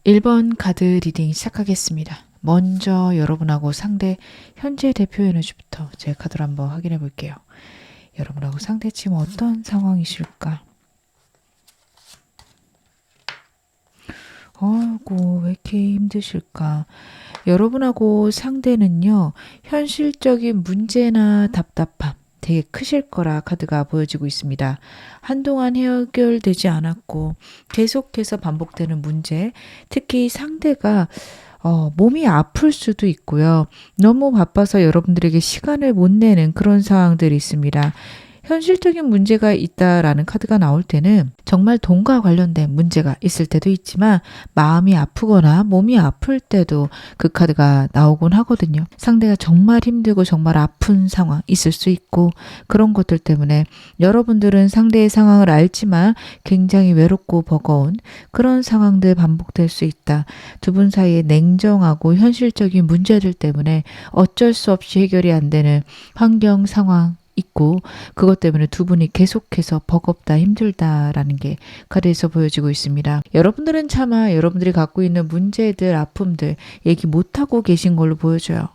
1번 카드 리딩 시작하겠습니다. 먼저 여러분하고 상대 현재 대표 에너지부터 제 카드로 한번 확인해 볼게요. 여러분하고 상대 지금 어떤 상황이실까? 어이구, 왜 이렇게 힘드실까? 여러분하고 상대는요, 현실적인 문제나 답답함 되게 크실 거라 카드가 보여지고 있습니다. 한동안 해결되지 않았고 계속해서 반복되는 문제, 특히 상대가 몸이 아플 수도 있고요. 너무 바빠서 여러분들에게 시간을 못 내는 그런 상황들이 있습니다. 현실적인 문제가 있다라는 카드가 나올 때는 정말 돈과 관련된 문제가 있을 때도 있지만 마음이 아프거나 몸이 아플 때도 그 카드가 나오곤 하거든요. 상대가 정말 힘들고 정말 아픈 상황 있을 수 있고 그런 것들 때문에 여러분들은 상대의 상황을 알지만 굉장히 외롭고 버거운 그런 상황들 반복될 수 있다. 두 분 사이에 냉정하고 현실적인 문제들 때문에 어쩔 수 없이 해결이 안 되는 환경 상황 있고 그것 때문에 두 분이 계속해서 버겁다 힘들다라는 게 카드에서 보여지고 있습니다. 여러분들은 차마 여러분들이 갖고 있는 문제들 아픔들 얘기 못하고 계신 걸로 보여져요.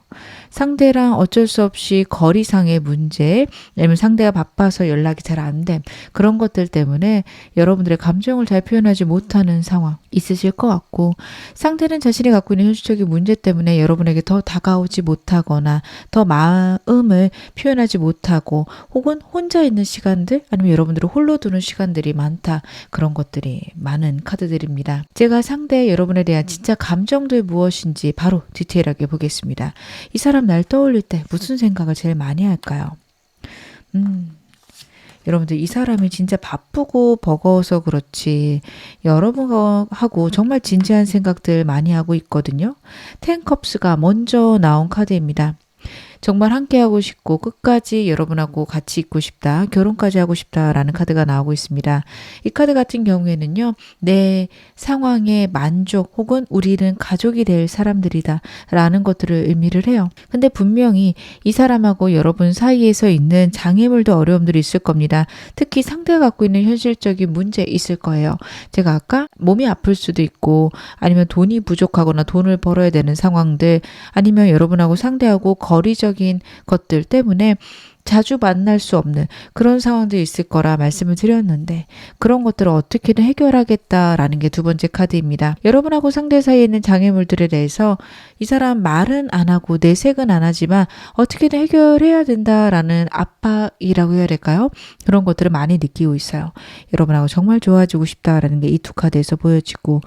상대랑 어쩔 수 없이 거리상의 문제 아니면 상대가 바빠서 연락이 잘 안 됨 그런 것들 때문에 여러분들의 감정을 잘 표현하지 못하는 상황 있으실 것 같고 상대는 자신이 갖고 있는 현실적인 문제 때문에 여러분에게 더 다가오지 못하거나 더 마음을 표현하지 못하고 혹은 혼자 있는 시간들 아니면 여러분들을 홀로 두는 시간들이 많다 그런 것들이 많은 카드들입니다. 제가 상대 여러분에 대한 진짜 감정들 무엇인지 바로 디테일하게 보겠습니다. 이 사람 날 떠올릴 때 무슨 생각을 제일 많이 할까요? 여러분들 이 사람이 진짜 바쁘고 버거워서 그렇지 여러분하고 정말 진지한 생각들 많이 하고 있거든요. 텐컵스가 먼저 나온 카드입니다. 정말 함께하고 싶고 끝까지 여러분하고 같이 있고 싶다. 결혼까지 하고 싶다라는 카드가 나오고 있습니다. 이 카드 같은 경우에는요. 내 상황에 만족 혹은 우리는 가족이 될 사람들이다 라는 것들을 의미를 해요. 근데 분명히 이 사람하고 여러분 사이에서 있는 장애물도 어려움들이 있을 겁니다. 특히 상대가 갖고 있는 현실적인 문제 있을 거예요. 제가 아까 몸이 아플 수도 있고 아니면 돈이 부족하거나 돈을 벌어야 되는 상황들 아니면 여러분하고 상대하고 거리적 것들 때문에 자주 만날 수 없는 그런 상황들이 있을 거라 말씀을 드렸는데 그런 것들을 어떻게든 해결하겠다라는 게 두 번째 카드입니다. 여러분하고 상대 사이에 있는 장애물들에 대해서 이 사람 말은 안 하고 내색은 안 하지만 어떻게든 해결해야 된다라는 압박이라고 해야 될까요? 그런 것들을 많이 느끼고 있어요. 여러분하고 정말 좋아지고 싶다라는 게 이 두 카드에서 보여지고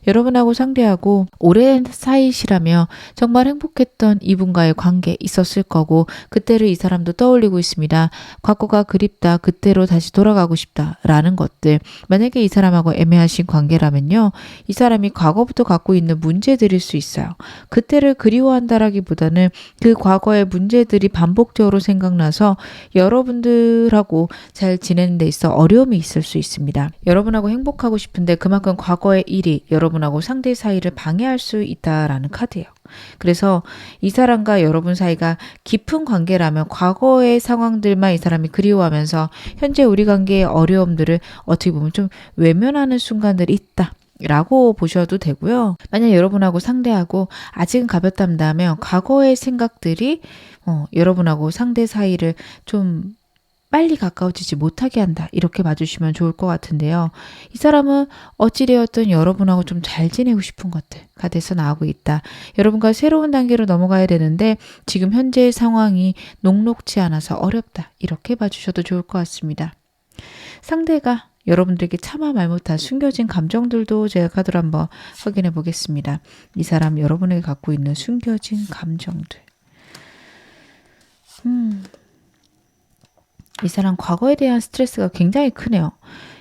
여러분하고 상대하고 오랜 사이시라며 정말 행복했던 이분과의 관계 있었을 거고 그때를 이 사람도 떠올리고 있습니다. 과거가 그립다. 그때로 다시 돌아가고 싶다. 라는 것들. 만약에 이 사람하고 애매하신 관계라면요. 이 사람이 과거부터 갖고 있는 문제들일 수 있어요. 그때를 그리워한다라기보다는 그 과거의 문제들이 반복적으로 생각나서 여러분들하고 잘 지내는 데 있어 어려움이 있을 수 있습니다. 여러분하고 행복하고 싶은데 그만큼 과거의 일이 여러분하고 상대 사이를 방해할 수 있다라는 카드예요. 그래서 이 사람과 여러분 사이가 깊은 관계라면 과거의 상황들만 이 사람이 그리워하면서 현재 우리 관계의 어려움들을 어떻게 보면 좀 외면하는 순간들이 있다. 라고 보셔도 되고요. 만약 여러분하고 상대하고 아직은 가볍답니다면 과거의 생각들이 여러분하고 상대 사이를 좀 빨리 가까워지지 못하게 한다. 이렇게 봐주시면 좋을 것 같은데요. 이 사람은 어찌되었든 여러분하고 좀 잘 지내고 싶은 것들가 돼서 나오고 있다. 여러분과 새로운 단계로 넘어가야 되는데 지금 현재의 상황이 녹록지 않아서 어렵다. 이렇게 봐주셔도 좋을 것 같습니다. 상대가 여러분들에게 차마 말 못한 숨겨진 감정들도 제가 카드로 한번 확인해 보겠습니다. 이 사람 여러분에게 갖고 있는 숨겨진 감정들. 이 사람 과거에 대한 스트레스가 굉장히 크네요.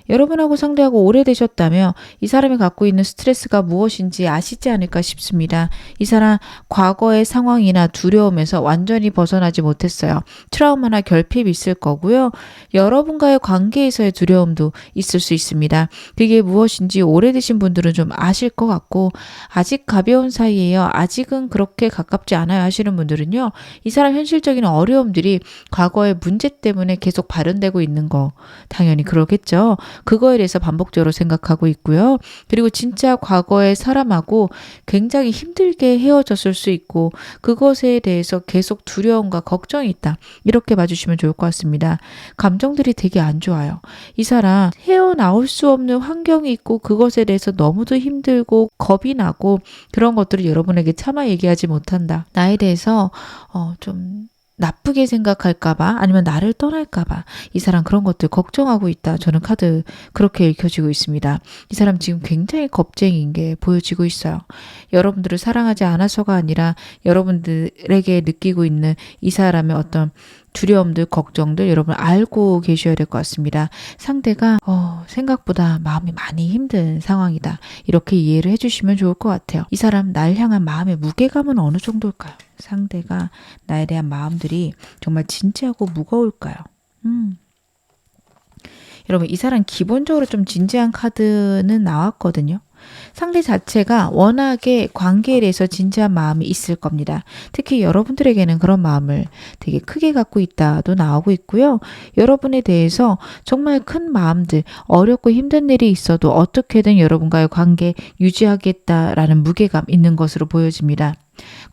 여러분하고 상대하고 오래되셨다면 이 사람이 갖고 있는 스트레스가 무엇인지 아시지 않을까 싶습니다. 이 사람 과거의 상황이나 두려움에서 완전히 벗어나지 못했어요. 트라우마나 결핍이 있을 거고요. 여러분과의 관계에서의 두려움도 있을 수 있습니다. 그게 무엇인지 오래되신 분들은 좀 아실 것 같고 아직 가벼운 사이예요. 아직은 그렇게 가깝지 않아요 하시는 분들은요. 이 사람 현실적인 어려움들이 과거의 문제 때문에 계속 발현되고 있는 거 당연히 그러겠죠. 그거에 대해서 반복적으로 생각하고 있고요. 그리고 진짜 과거의 사람하고 굉장히 힘들게 헤어졌을 수 있고 그것에 대해서 계속 두려움과 걱정이 있다. 이렇게 봐주시면 좋을 것 같습니다. 감정들이 되게 안 좋아요. 이 사람 헤어나올 수 없는 환경이 있고 그것에 대해서 너무도 힘들고 겁이 나고 그런 것들을 여러분에게 차마 얘기하지 못한다. 나에 대해서 좀 나쁘게 생각할까봐 아니면 나를 떠날까봐 이 사람 그런 것들 걱정하고 있다. 저는 카드 그렇게 읽혀지고 있습니다. 이 사람 지금 굉장히 겁쟁이인 게 보여지고 있어요. 여러분들을 사랑하지 않아서가 아니라 여러분들에게 느끼고 있는 이 사람의 어떤 두려움들, 걱정들 여러분 알고 계셔야 될 것 같습니다. 상대가 생각보다 마음이 많이 힘든 상황이다. 이렇게 이해를 해주시면 좋을 것 같아요. 이 사람 날 향한 마음의 무게감은 어느 정도일까요? 상대가 나에 대한 마음들이 정말 진지하고 무거울까요? 여러분 이 사람 기본적으로 좀 진지한 카드는 나왔거든요. 상대 자체가 워낙에 관계에 대해서 진지한 마음이 있을 겁니다. 특히 여러분들에게는 그런 마음을 되게 크게 갖고 있다도 나오고 있고요. 여러분에 대해서 정말 큰 마음들, 어렵고 힘든 일이 있어도 어떻게든 여러분과의 관계 유지하겠다라는 무게감 있는 것으로 보여집니다.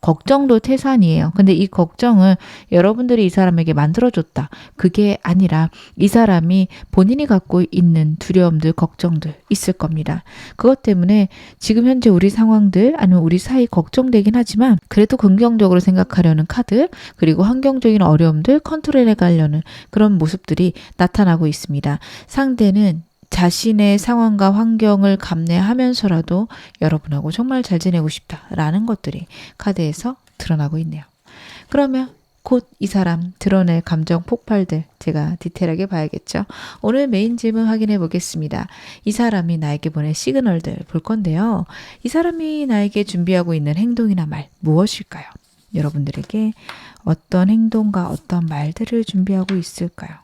걱정도 태산이에요. 근데 이 걱정은 여러분들이 이 사람에게 만들어줬다. 그게 아니라 이 사람이 본인이 갖고 있는 두려움들, 걱정들 있을 겁니다. 그것 때문에 지금 현재 우리 상황들 아니면 우리 사이 걱정되긴 하지만 그래도 긍정적으로 생각하려는 카드 그리고 환경적인 어려움들 컨트롤해 가려는 그런 모습들이 나타나고 있습니다. 상대는 자신의 상황과 환경을 감내하면서라도 여러분하고 정말 잘 지내고 싶다라는 것들이 카드에서 드러나고 있네요. 그러면 곧 이 사람 드러낼 감정 폭발들 제가 디테일하게 봐야겠죠. 오늘 메인 질문 확인해 보겠습니다. 이 사람이 나에게 보낸 시그널들 볼 건데요. 이 사람이 나에게 준비하고 있는 행동이나 말 무엇일까요? 여러분들에게 어떤 행동과 어떤 말들을 준비하고 있을까요?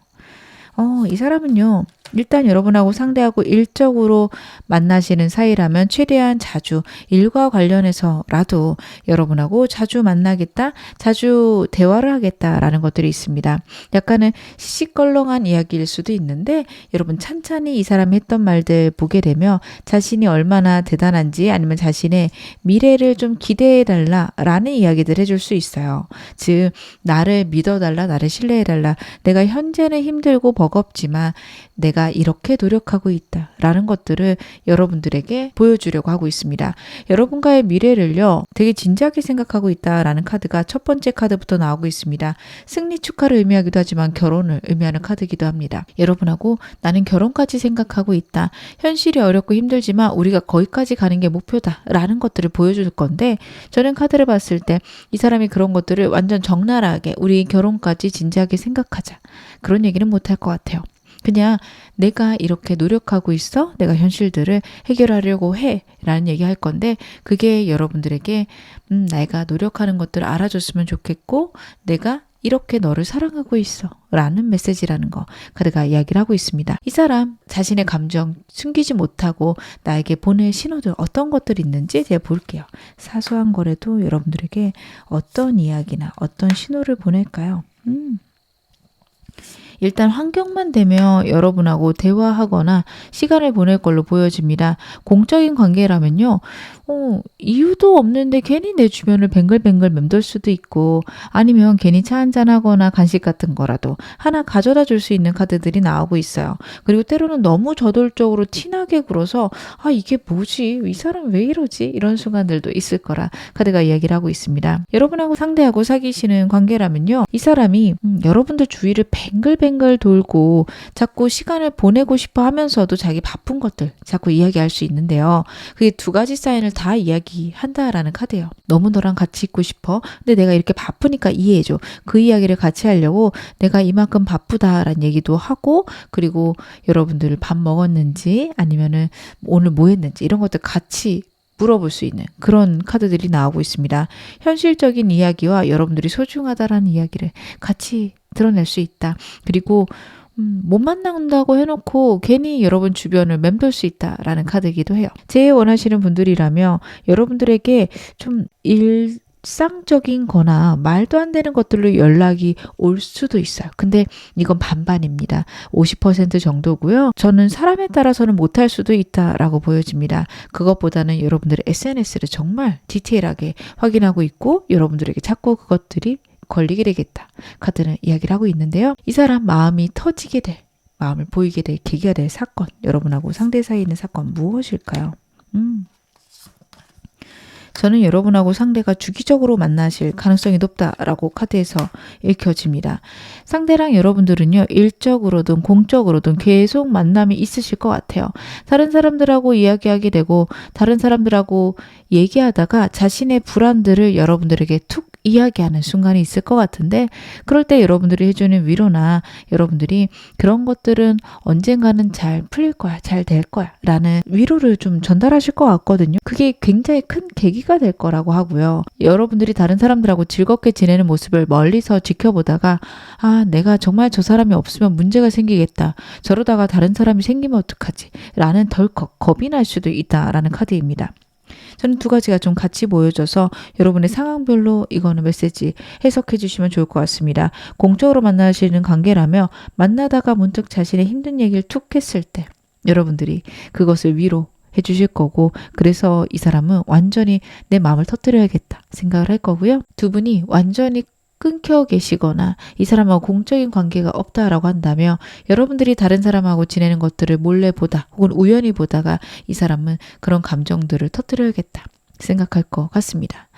이 사람은요. 일단 여러분하고 상대하고 일적으로 만나시는 사이라면 최대한 자주 일과 관련해서라도 여러분하고 자주 만나겠다, 자주 대화를 하겠다라는 것들이 있습니다. 약간은 시시껄렁한 이야기일 수도 있는데 여러분 찬찬히 이 사람이 했던 말들 보게 되면 자신이 얼마나 대단한지 아니면 자신의 미래를 좀 기대해달라라는 이야기들 해줄 수 있어요. 즉 나를 믿어달라, 나를 신뢰해달라. 내가 현재는 힘들고 버겁지만 내가 이렇게 노력하고 있다라는 것들을 여러분들에게 보여주려고 하고 있습니다. 여러분과의 미래를요. 되게 진지하게 생각하고 있다라는 카드가 첫 번째 카드부터 나오고 있습니다. 승리 축하를 의미하기도 하지만 결혼을 의미하는 카드이기도 합니다. 여러분하고 나는 결혼까지 생각하고 있다. 현실이 어렵고 힘들지만 우리가 거기까지 가는 게 목표다라는 것들을 보여줄 건데 저는 카드를 봤을 때 이 사람이 그런 것들을 완전 적나라하게 우리 결혼까지 진지하게 생각하자. 그런 얘기는 못할 것 같아요. 그냥 내가 이렇게 노력하고 있어. 내가 현실들을 해결하려고 해. 라는 얘기 할 건데 그게 여러분들에게 내가 노력하는 것들을 알아줬으면 좋겠고 내가 이렇게 너를 사랑하고 있어. 라는 메시지라는 거 카드가 이야기를 하고 있습니다. 이 사람 자신의 감정 숨기지 못하고 나에게 보낼 신호들 어떤 것들이 있는지 제가 볼게요. 사소한 거라도 여러분들에게 어떤 이야기나 어떤 신호를 보낼까요? 일단 환경만 되면 여러분하고 대화하거나 시간을 보낼 걸로 보여집니다. 공적인 관계라면요. 이유도 없는데 괜히 내 주변을 뱅글뱅글 맴돌 수도 있고 아니면 괜히 차 한잔하거나 간식 같은 거라도 하나 가져다 줄 수 있는 카드들이 나오고 있어요. 그리고 때로는 너무 저돌적으로 티나게 굴어서 이게 뭐지? 이 사람 왜 이러지? 이런 순간들도 있을 거라 카드가 이야기를 하고 있습니다. 여러분하고 상대하고 사귀시는 관계라면요. 이 사람이 여러분들 주위를 뱅글뱅글 돌고 자꾸 시간을 보내고 싶어 하면서도 자기 바쁜 것들 자꾸 이야기할 수 있는데요. 그게 두 가지 사인을 다 이야기한다라는 카드예요. 너무 너랑 같이 있고 싶어. 근데 내가 이렇게 바쁘니까 이해해줘. 그 이야기를 같이 하려고 내가 이만큼 바쁘다라는 얘기도 하고 그리고 여러분들 밥 먹었는지 아니면은 오늘 뭐 했는지 이런 것들 같이 물어볼 수 있는 그런 카드들이 나오고 있습니다. 현실적인 이야기와 여러분들이 소중하다라는 이야기를 같이 드러낼 수 있다. 그리고 못 만난다고 해놓고 괜히 여러분 주변을 맴돌 수 있다라는 카드이기도 해요. 제일 원하시는 분들이라면 여러분들에게 좀 일상적인 거나 말도 안 되는 것들로 연락이 올 수도 있어요. 근데 이건 반반입니다. 50% 정도고요. 저는 사람에 따라서는 못할 수도 있다라고 보여집니다. 그것보다는 여러분들의 SNS를 정말 디테일하게 확인하고 있고 여러분들에게 자꾸 그것들이 걸리게 되겠다. 카드는 이야기를 하고 있는데요. 이 사람 마음이 터지게 될, 마음을 보이게 될 계기가 될 사건, 여러분하고 상대 사이에 있는 사건 무엇일까요? 저는 여러분하고 상대가 주기적으로 만나실 가능성이 높다라고 카드에서 읽혀집니다. 상대랑 여러분들은요, 일적으로든 공적으로든 계속 만남이 있으실 것 같아요. 다른 사람들하고 이야기하게 되고 다른 사람들하고 얘기하다가 자신의 불안들을 여러분들에게 툭 이야기하는 순간이 있을 것 같은데, 그럴 때 여러분들이 해주는 위로나 여러분들이 그런 것들은 언젠가는 잘 풀릴 거야, 잘 될 거야 라는 위로를 좀 전달하실 것 같거든요. 그게 굉장히 큰 계기가 될 거라고 하고요. 여러분들이 다른 사람들하고 즐겁게 지내는 모습을 멀리서 지켜보다가 아, 내가 정말 저 사람이 없으면 문제가 생기겠다. 저러다가 다른 사람이 생기면 어떡하지? 라는 덜컥 겁이 날 수도 있다라는 카드입니다. 저는 두 가지가 좀 같이 보여져서 여러분의 상황별로 이거는 메시지 해석해 주시면 좋을 것 같습니다. 공적으로 만나시는 관계라며 만나다가 문득 자신의 힘든 얘기를 툭 했을 때 여러분들이 그것을 위로해 주실 거고, 그래서 이 사람은 완전히 내 마음을 터뜨려야겠다 생각을 할 거고요. 두 분이 완전히 끊겨 계시거나 이 사람하고 공적인 관계가 없다라고 한다면 여러분들이 다른 사람하고 지내는 것들을 몰래 보다 혹은 우연히 보다가 이 사람은 그런 감정들을 터뜨려야겠다 생각할 것 같습니다.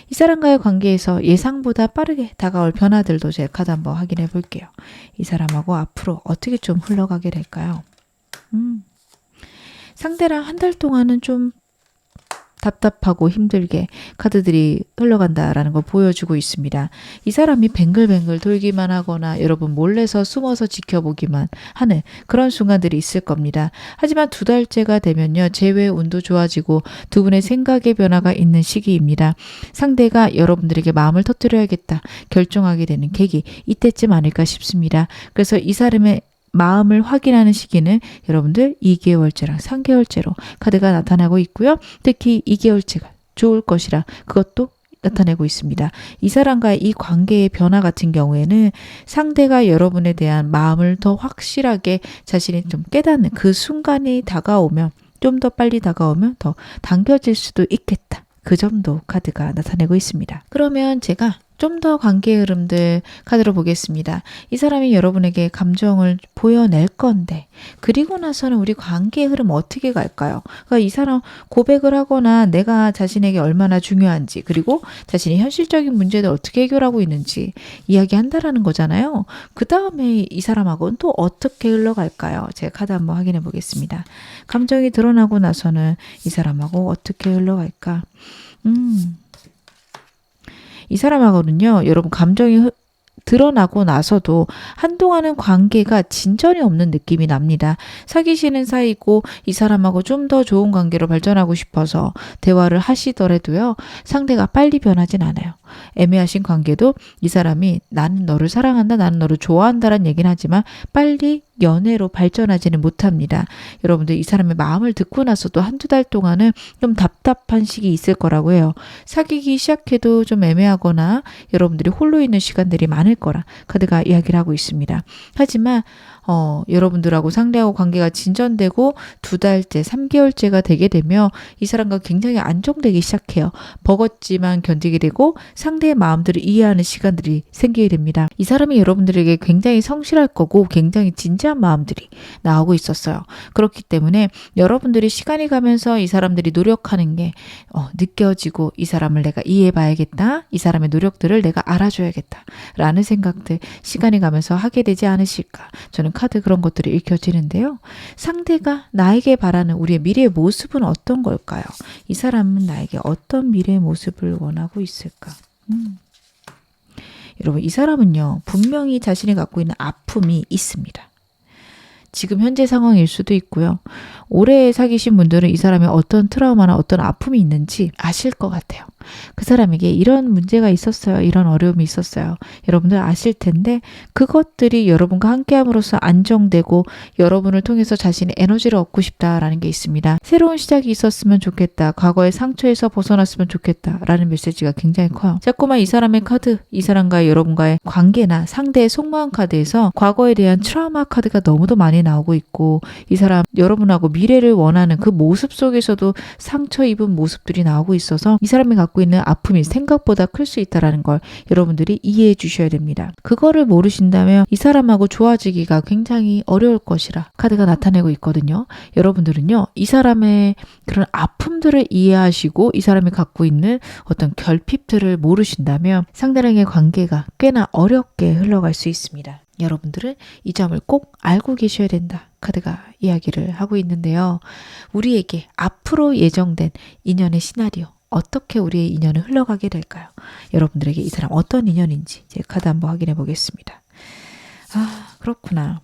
이 사람과의 관계에서 예상보다 빠르게 다가올 변화들도 제 카드 한번 확인해 볼게요. 이 사람하고 앞으로 어떻게 좀 흘러가게 될까요? 상대랑 한 달 동안은 좀 답답하고 힘들게 카드들이 흘러간다라는 걸 보여주고 있습니다. 이 사람이 뱅글뱅글 돌기만 하거나 여러분 몰래서 숨어서 지켜보기만 하는 그런 순간들이 있을 겁니다. 하지만 두 달째가 되면요, 재회 운도 좋아지고 두 분의 생각의 변화가 있는 시기입니다. 상대가 여러분들에게 마음을 터뜨려야겠다 결정하게 되는 계기, 이때쯤 아닐까 싶습니다. 그래서 이 사람의 마음을 확인하는 시기는 여러분들 2개월째랑 3개월째로 카드가 나타나고 있고요. 특히 2개월째가 좋을 것이라 그것도 나타내고 있습니다. 이 사람과의 이 관계의 변화 같은 경우에는 상대가 여러분에 대한 마음을 더 확실하게 자신이 좀 깨닫는 그 순간이 다가오면, 좀 더 빨리 다가오면 더 당겨질 수도 있겠다. 그 점도 카드가 나타내고 있습니다. 그러면 제가 좀 더 관계의 흐름들 카드로 보겠습니다. 이 사람이 여러분에게 감정을 보여낼 건데 그리고 나서는 우리 관계의 흐름 어떻게 갈까요? 그러니까 이 사람 고백을 하거나 내가 자신에게 얼마나 중요한지, 그리고 자신이 현실적인 문제를 어떻게 해결하고 있는지 이야기한다라는 거잖아요. 그 다음에 이 사람하고는 또 어떻게 흘러갈까요? 제가 카드 한번 확인해 보겠습니다. 감정이 드러나고 나서는 이 사람하고 어떻게 흘러갈까? 이 사람하고는요, 여러분 감정이 드러나고 나서도 한동안은 관계가 진전이 없는 느낌이 납니다. 사귀시는 사이고 이 사람하고 좀 더 좋은 관계로 발전하고 싶어서 대화를 하시더라도요, 상대가 빨리 변하진 않아요. 애매하신 관계도 이 사람이 나는 너를 사랑한다, 나는 너를 좋아한다라는 얘기는 하지만 빨리 연애로 발전하지는 못합니다. 여러분들 이 사람의 마음을 듣고 나서도 한두 달 동안은 좀 답답한 시기 있을 거라고 해요. 사귀기 시작해도 좀 애매하거나 여러분들이 홀로 있는 시간들이 많을 거라 카드가 이야기를 하고 있습니다. 하지만 여러분들하고 상대하고 관계가 진전되고 두 달째, 3개월째가 되게 되면 이 사람과 굉장히 안정되기 시작해요. 버겁지만 견디게 되고 상대의 마음들을 이해하는 시간들이 생기게 됩니다. 이 사람이 여러분들에게 굉장히 성실할 거고 굉장히 진지한 마음들이 나오고 있었어요. 그렇기 때문에 여러분들이 시간이 가면서 이 사람들이 노력하는 게 느껴지고, 이 사람을 내가 이해해봐야겠다, 이 사람의 노력들을 내가 알아줘야겠다 라는 생각들 시간이 가면서 하게 되지 않으실까. 저는 카드 그런 것들이 읽혀지는데요. 상대가 나에게 바라는 우리의 미래의 모습은 어떤 걸까요? 이 사람은 나에게 어떤 미래의 모습을 원하고 있을까? 여러분, 이 사람은요, 분명히 자신이 갖고 있는 아픔이 있습니다. 지금 현재 상황일 수도 있고요. 오래 사귀신 분들은 이 사람이 어떤 트라우마나 어떤 아픔이 있는지 아실 것 같아요. 그 사람에게 이런 문제가 있었어요. 이런 어려움이 있었어요. 여러분들 아실 텐데 그것들이 여러분과 함께함으로써 안정되고 여러분을 통해서 자신의 에너지를 얻고 싶다라는 게 있습니다. 새로운 시작이 있었으면 좋겠다. 과거의 상처에서 벗어났으면 좋겠다라는 메시지가 굉장히 커요. 자꾸만 이 사람의 카드, 이 사람과 여러분과의 관계나 상대의 속마음 카드에서 과거에 대한 트라우마 카드가 너무도 많이 나오고 있고 이 사람 여러분하고 미래를 원하는 그 모습 속에서도 상처 입은 모습들이 나오고 있어서 이 사람이 갖고 있는 아픔이 생각보다 클 수 있다는 걸 여러분들이 이해해 주셔야 됩니다. 그거를 모르신다면 이 사람하고 좋아지기가 굉장히 어려울 것이라 카드가 나타내고 있거든요. 여러분들은요, 이 사람의 그런 아픔들을 이해하시고 이 사람이 갖고 있는 어떤 결핍들을 모르신다면 상대방의 관계가 꽤나 어렵게 흘러갈 수 있습니다. 여러분들은 이 점을 꼭 알고 계셔야 된다. 카드가 이야기를 하고 있는데요. 우리에게 앞으로 예정된 인연의 시나리오, 어떻게 우리의 인연을 흘러가게 될까요? 여러분들에게 이 사람 어떤 인연인지 제 카드 한번 확인해 보겠습니다. 그렇구나.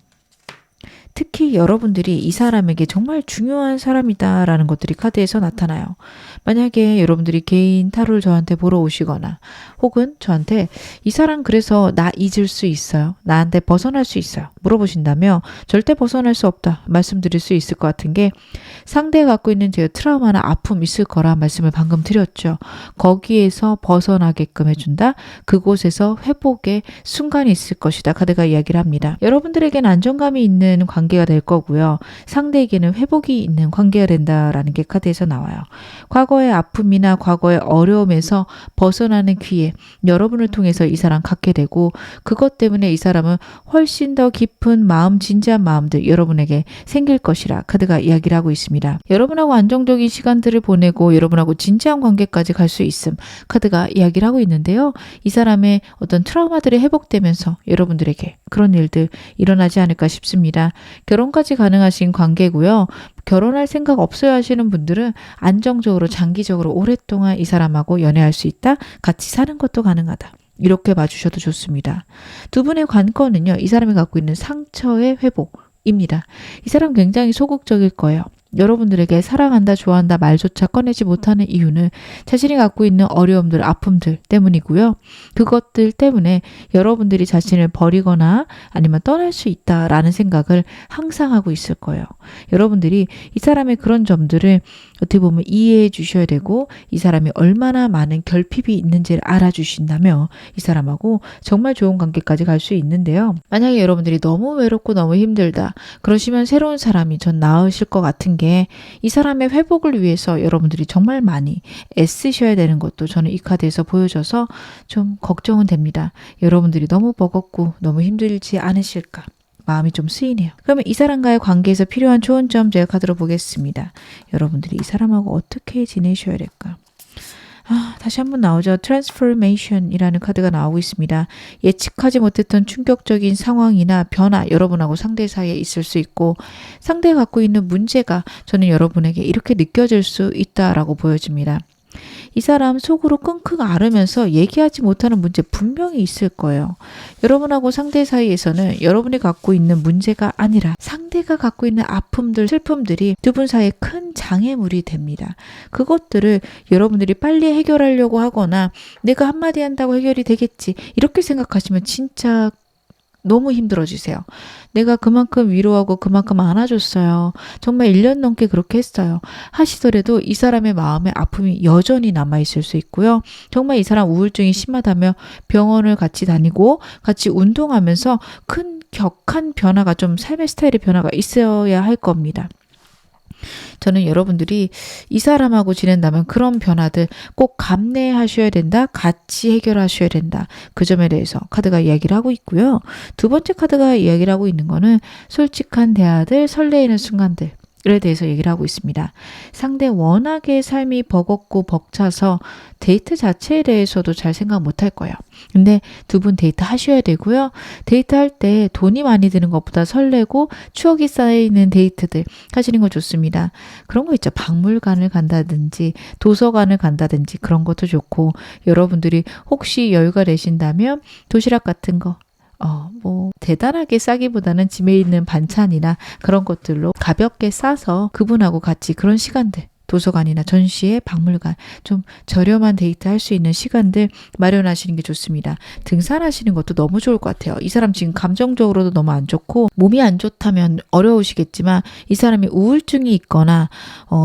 특히 여러분들이 이 사람에게 정말 중요한 사람이다라는 것들이 카드에서 나타나요. 만약에 여러분들이 개인 타로를 저한테 보러 오시거나 혹은 저한테 이 사람 그래서 나 잊을 수 있어요? 나한테 벗어날 수 있어요? 물어보신다면 절대 벗어날 수 없다 말씀드릴 수 있을 것 같은 게 상대가 갖고 있는 제가 트라우마나 아픔 있을 거라 말씀을 방금 드렸죠. 거기에서 벗어나게끔 해준다. 그곳에서 회복의 순간이 있을 것이다. 카드가 이야기를 합니다. 여러분들에게는 안정감이 있는 관계가 될 거고요. 상대에게는 회복이 있는 관계가 된다라는 게 카드에서 나와요. 과거의 아픔이나 과거의 어려움에서 벗어나는 기회, 여러분을 통해서 이 사람 갖게 되고 그것 때문에 이 사람은 훨씬 더 깊은 마음, 진지한 마음들 여러분에게 생길 것이라 카드가 이야기를 하고 있습니다. 여러분하고 안정적인 시간들을 보내고 여러분하고 진지한 관계까지 갈 수 있음 카드가 이야기를 하고 있는데요. 이 사람의 어떤 트라우마들이 회복되면서 여러분들에게 그런 일들 일어나지 않을까 싶습니다. 결혼까지 가능하신 관계고요. 결혼할 생각 없어야 하시는 분들은 안정적으로 장기적으로 오랫동안 이 사람하고 연애할 수 있다. 같이 사는 것도 가능하다. 이렇게 봐주셔도 좋습니다. 두 분의 관건은요. 이 사람이 갖고 있는 상처의 회복입니다. 이 사람 굉장히 소극적일 거예요. 여러분들에게 사랑한다, 좋아한다 말조차 꺼내지 못하는 이유는 자신이 갖고 있는 어려움들, 아픔들 때문이고요. 그것들 때문에 여러분들이 자신을 버리거나 아니면 떠날 수 있다라는 생각을 항상 하고 있을 거예요. 여러분들이 이 사람의 그런 점들을 어떻게 보면 이해해 주셔야 되고 이 사람이 얼마나 많은 결핍이 있는지를 알아주신다면 이 사람하고 정말 좋은 관계까지 갈 수 있는데요. 만약에 여러분들이 너무 외롭고 너무 힘들다 그러시면 새로운 사람이 전 나으실 것 같은 게 이 사람의 회복을 위해서 여러분들이 정말 많이 애쓰셔야 되는 것도 저는 이 카드에서 보여져서 좀 걱정은 됩니다. 여러분들이 너무 버겁고 너무 힘들지 않으실까? 마음이 좀 쓰이네요. 그러면 이 사람과의 관계에서 필요한 좋은 점 제가 카드로 보겠습니다. 여러분들이 이 사람하고 어떻게 지내셔야 될까? 다시 한번 나오죠. 트랜스포메이션이라는 카드가 나오고 있습니다. 예측하지 못했던 충격적인 상황이나 변화 여러분하고 상대 사이에 있을 수 있고 상대가 갖고 있는 문제가 저는 여러분에게 이렇게 느껴질 수 있다라고 보여집니다. 이 사람 속으로 끙끙 앓으면서 얘기하지 못하는 문제 분명히 있을 거예요. 여러분하고 상대 사이에서는 여러분이 갖고 있는 문제가 아니라 상대가 갖고 있는 아픔들, 슬픔들이 두 분 사이에 큰 장애물이 됩니다. 그것들을 여러분들이 빨리 해결하려고 하거나 내가 한마디 한다고 해결이 되겠지 이렇게 생각하시면 진짜 너무 힘들어지세요. 내가 그만큼 위로하고 그만큼 안아줬어요. 정말 1년 넘게 그렇게 했어요. 하시더라도 이 사람의 마음에 아픔이 여전히 남아있을 수 있고요. 정말 이 사람 우울증이 심하다면 병원을 같이 다니고 같이 운동하면서 큰 격한 변화가 좀 삶의 스타일의 변화가 있어야 할 겁니다. 저는 여러분들이 이 사람하고 지낸다면 그런 변화들 꼭 감내하셔야 된다. 같이 해결하셔야 된다. 그 점에 대해서 카드가 이야기를 하고 있고요. 두 번째 카드가 이야기를 하고 있는 거는 솔직한 대화들, 설레이는 순간들. 에 대해서 얘기를 하고 있습니다. 상대 워낙에 삶이 버겁고 벅차서 데이트 자체에 대해서도 잘 생각 못할 거예요. 근데 두 분 데이트 하셔야 되고요. 데이트할 때 돈이 많이 드는 것보다 설레고 추억이 쌓이는 데이트들 하시는 거 좋습니다. 그런 거 있죠. 박물관을 간다든지 도서관을 간다든지 그런 것도 좋고 여러분들이 혹시 여유가 되신다면 도시락 같은 거 대단하게 싸기보다는 집에 있는 반찬이나 그런 것들로 가볍게 싸서 그분하고 같이 그런 시간들 도서관이나 전시회, 박물관, 좀 저렴한 데이트 할 수 있는 시간들 마련하시는 게 좋습니다. 등산하시는 것도 너무 좋을 것 같아요. 이 사람 지금 감정적으로도 너무 안 좋고 몸이 안 좋다면 어려우시겠지만 이 사람이 우울증이 있거나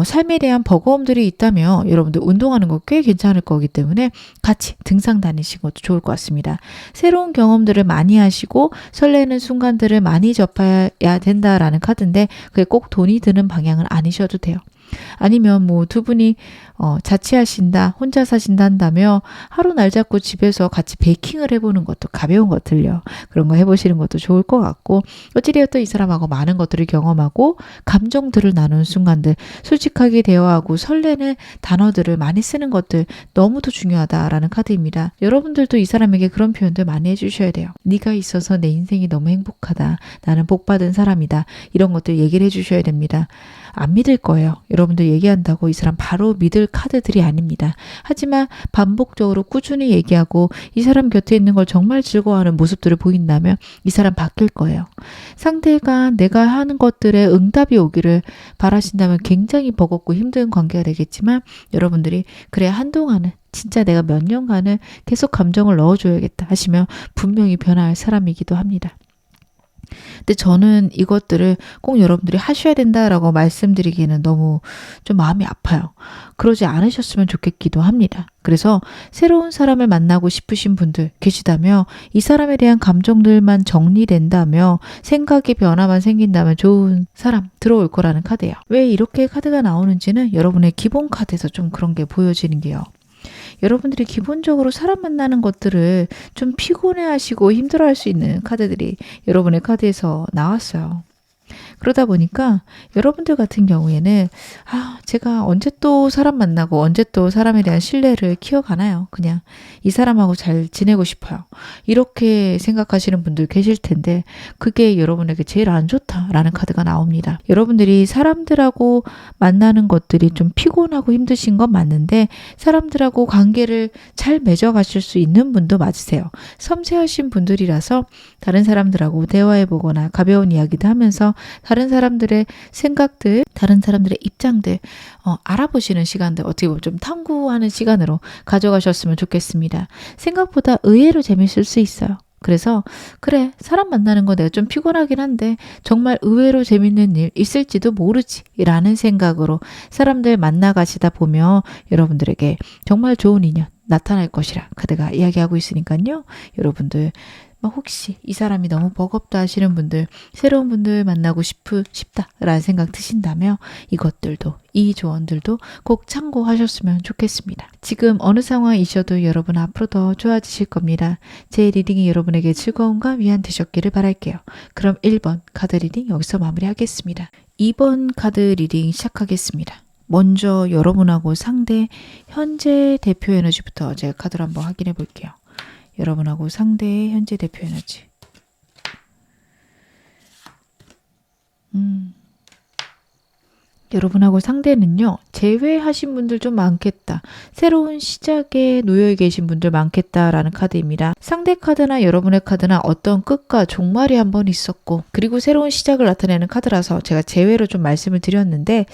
삶에 대한 버거움들이 있다면 여러분들 운동하는 거 꽤 괜찮을 거기 때문에 같이 등산 다니시는 것도 좋을 것 같습니다. 새로운 경험들을 많이 하시고 설레는 순간들을 많이 접해야 된다라는 카드인데 그게 꼭 돈이 드는 방향은 아니셔도 돼요. 아니면 뭐 두 분이 자취하신다, 혼자 사신다 한다며 하루 날 잡고 집에서 같이 베이킹을 해보는 것도 가벼운 것들요. 그런 거 해보시는 것도 좋을 것 같고 어찌되었든 이 사람하고 많은 것들을 경험하고 감정들을 나누는 순간들, 솔직하게 대화하고 설레는 단어들을 많이 쓰는 것들 너무도 중요하다라는 카드입니다. 여러분들도 이 사람에게 그런 표현들 많이 해주셔야 돼요. 네가 있어서 내 인생이 너무 행복하다. 나는 복받은 사람이다. 이런 것들 얘기를 해주셔야 됩니다. 안 믿을 거예요. 여러분들 얘기한다고 이 사람 바로 믿을 카드들이 아닙니다. 하지만 반복적으로 꾸준히 얘기하고 이 사람 곁에 있는 걸 정말 즐거워하는 모습들을 보인다면 이 사람 바뀔 거예요. 상대가 내가 하는 것들에 응답이 오기를 바라신다면 굉장히 버겁고 힘든 관계가 되겠지만 여러분들이 그래 한동안은 진짜 내가 몇 년간은 계속 감정을 넣어줘야겠다 하시면 분명히 변화할 사람이기도 합니다. 근데 저는 이것들을 꼭 여러분들이 하셔야 된다라고 말씀드리기에는 너무 좀 마음이 아파요. 그러지 않으셨으면 좋겠기도 합니다. 그래서 새로운 사람을 만나고 싶으신 분들 계시다며 이 사람에 대한 감정들만 정리된다며 생각의 변화만 생긴다면 좋은 사람 들어올 거라는 카드예요. 왜 이렇게 카드가 나오는지는 여러분의 기본 카드에서 좀 그런 게 보여지는 게요. 여러분들이 기본적으로 사람 만나는 것들을 좀 피곤해하시고 힘들어할 수 있는 카드들이 여러분의 카드에서 나왔어요. 그러다 보니까 여러분들 같은 경우에는 제가 언제 또 사람 만나고 언제 또 사람에 대한 신뢰를 키워가나요? 그냥 이 사람하고 잘 지내고 싶어요. 이렇게 생각하시는 분들 계실 텐데 그게 여러분에게 제일 안 좋다라는 카드가 나옵니다. 여러분들이 사람들하고 만나는 것들이 좀 피곤하고 힘드신 건 맞는데 사람들하고 관계를 잘 맺어가실 수 있는 분도 맞으세요. 섬세하신 분들이라서 다른 사람들하고 대화해보거나 가벼운 이야기도 하면서 다른 사람들의 생각들, 다른 사람들의 입장들 알아보시는 시간들 어떻게 보면 좀 탐구하는 시간으로 가져가셨으면 좋겠습니다. 생각보다 의외로 재밌을 수 있어요. 그래서 그래 사람 만나는 거 내가 좀 피곤하긴 한데 정말 의외로 재밌는 일 있을지도 모르지 라는 생각으로 사람들 만나가시다 보면 여러분들에게 정말 좋은 인연 나타날 것이라 카드가 이야기하고 있으니까요. 여러분들 혹시 이 사람이 너무 버겁다 하시는 분들, 새로운 분들 만나고 싶다라는 생각 드신다면 이것들도, 이 조언들도 꼭 참고하셨으면 좋겠습니다. 지금 어느 상황이셔도 여러분 앞으로 더 좋아지실 겁니다. 제 리딩이 여러분에게 즐거움과 위안 되셨기를 바랄게요. 그럼 1번 카드 리딩 여기서 마무리하겠습니다. 2번 카드 리딩 시작하겠습니다. 먼저 여러분하고 상대 현재 대표 에너지부터 제가 카드를 한번 확인해 볼게요. 여러분하고 상대의 현재 대표 에너지. 여러분하고 상대는요. 제외하신 분들 좀 많겠다. 새로운 시작에 놓여 계신 분들 많겠다라는 카드입니다. 상대 카드나 여러분의 카드나 어떤 끝과 종말이 한번 있었고 그리고 새로운 시작을 나타내는 카드라서 제가 제외로 좀 말씀을 드렸는데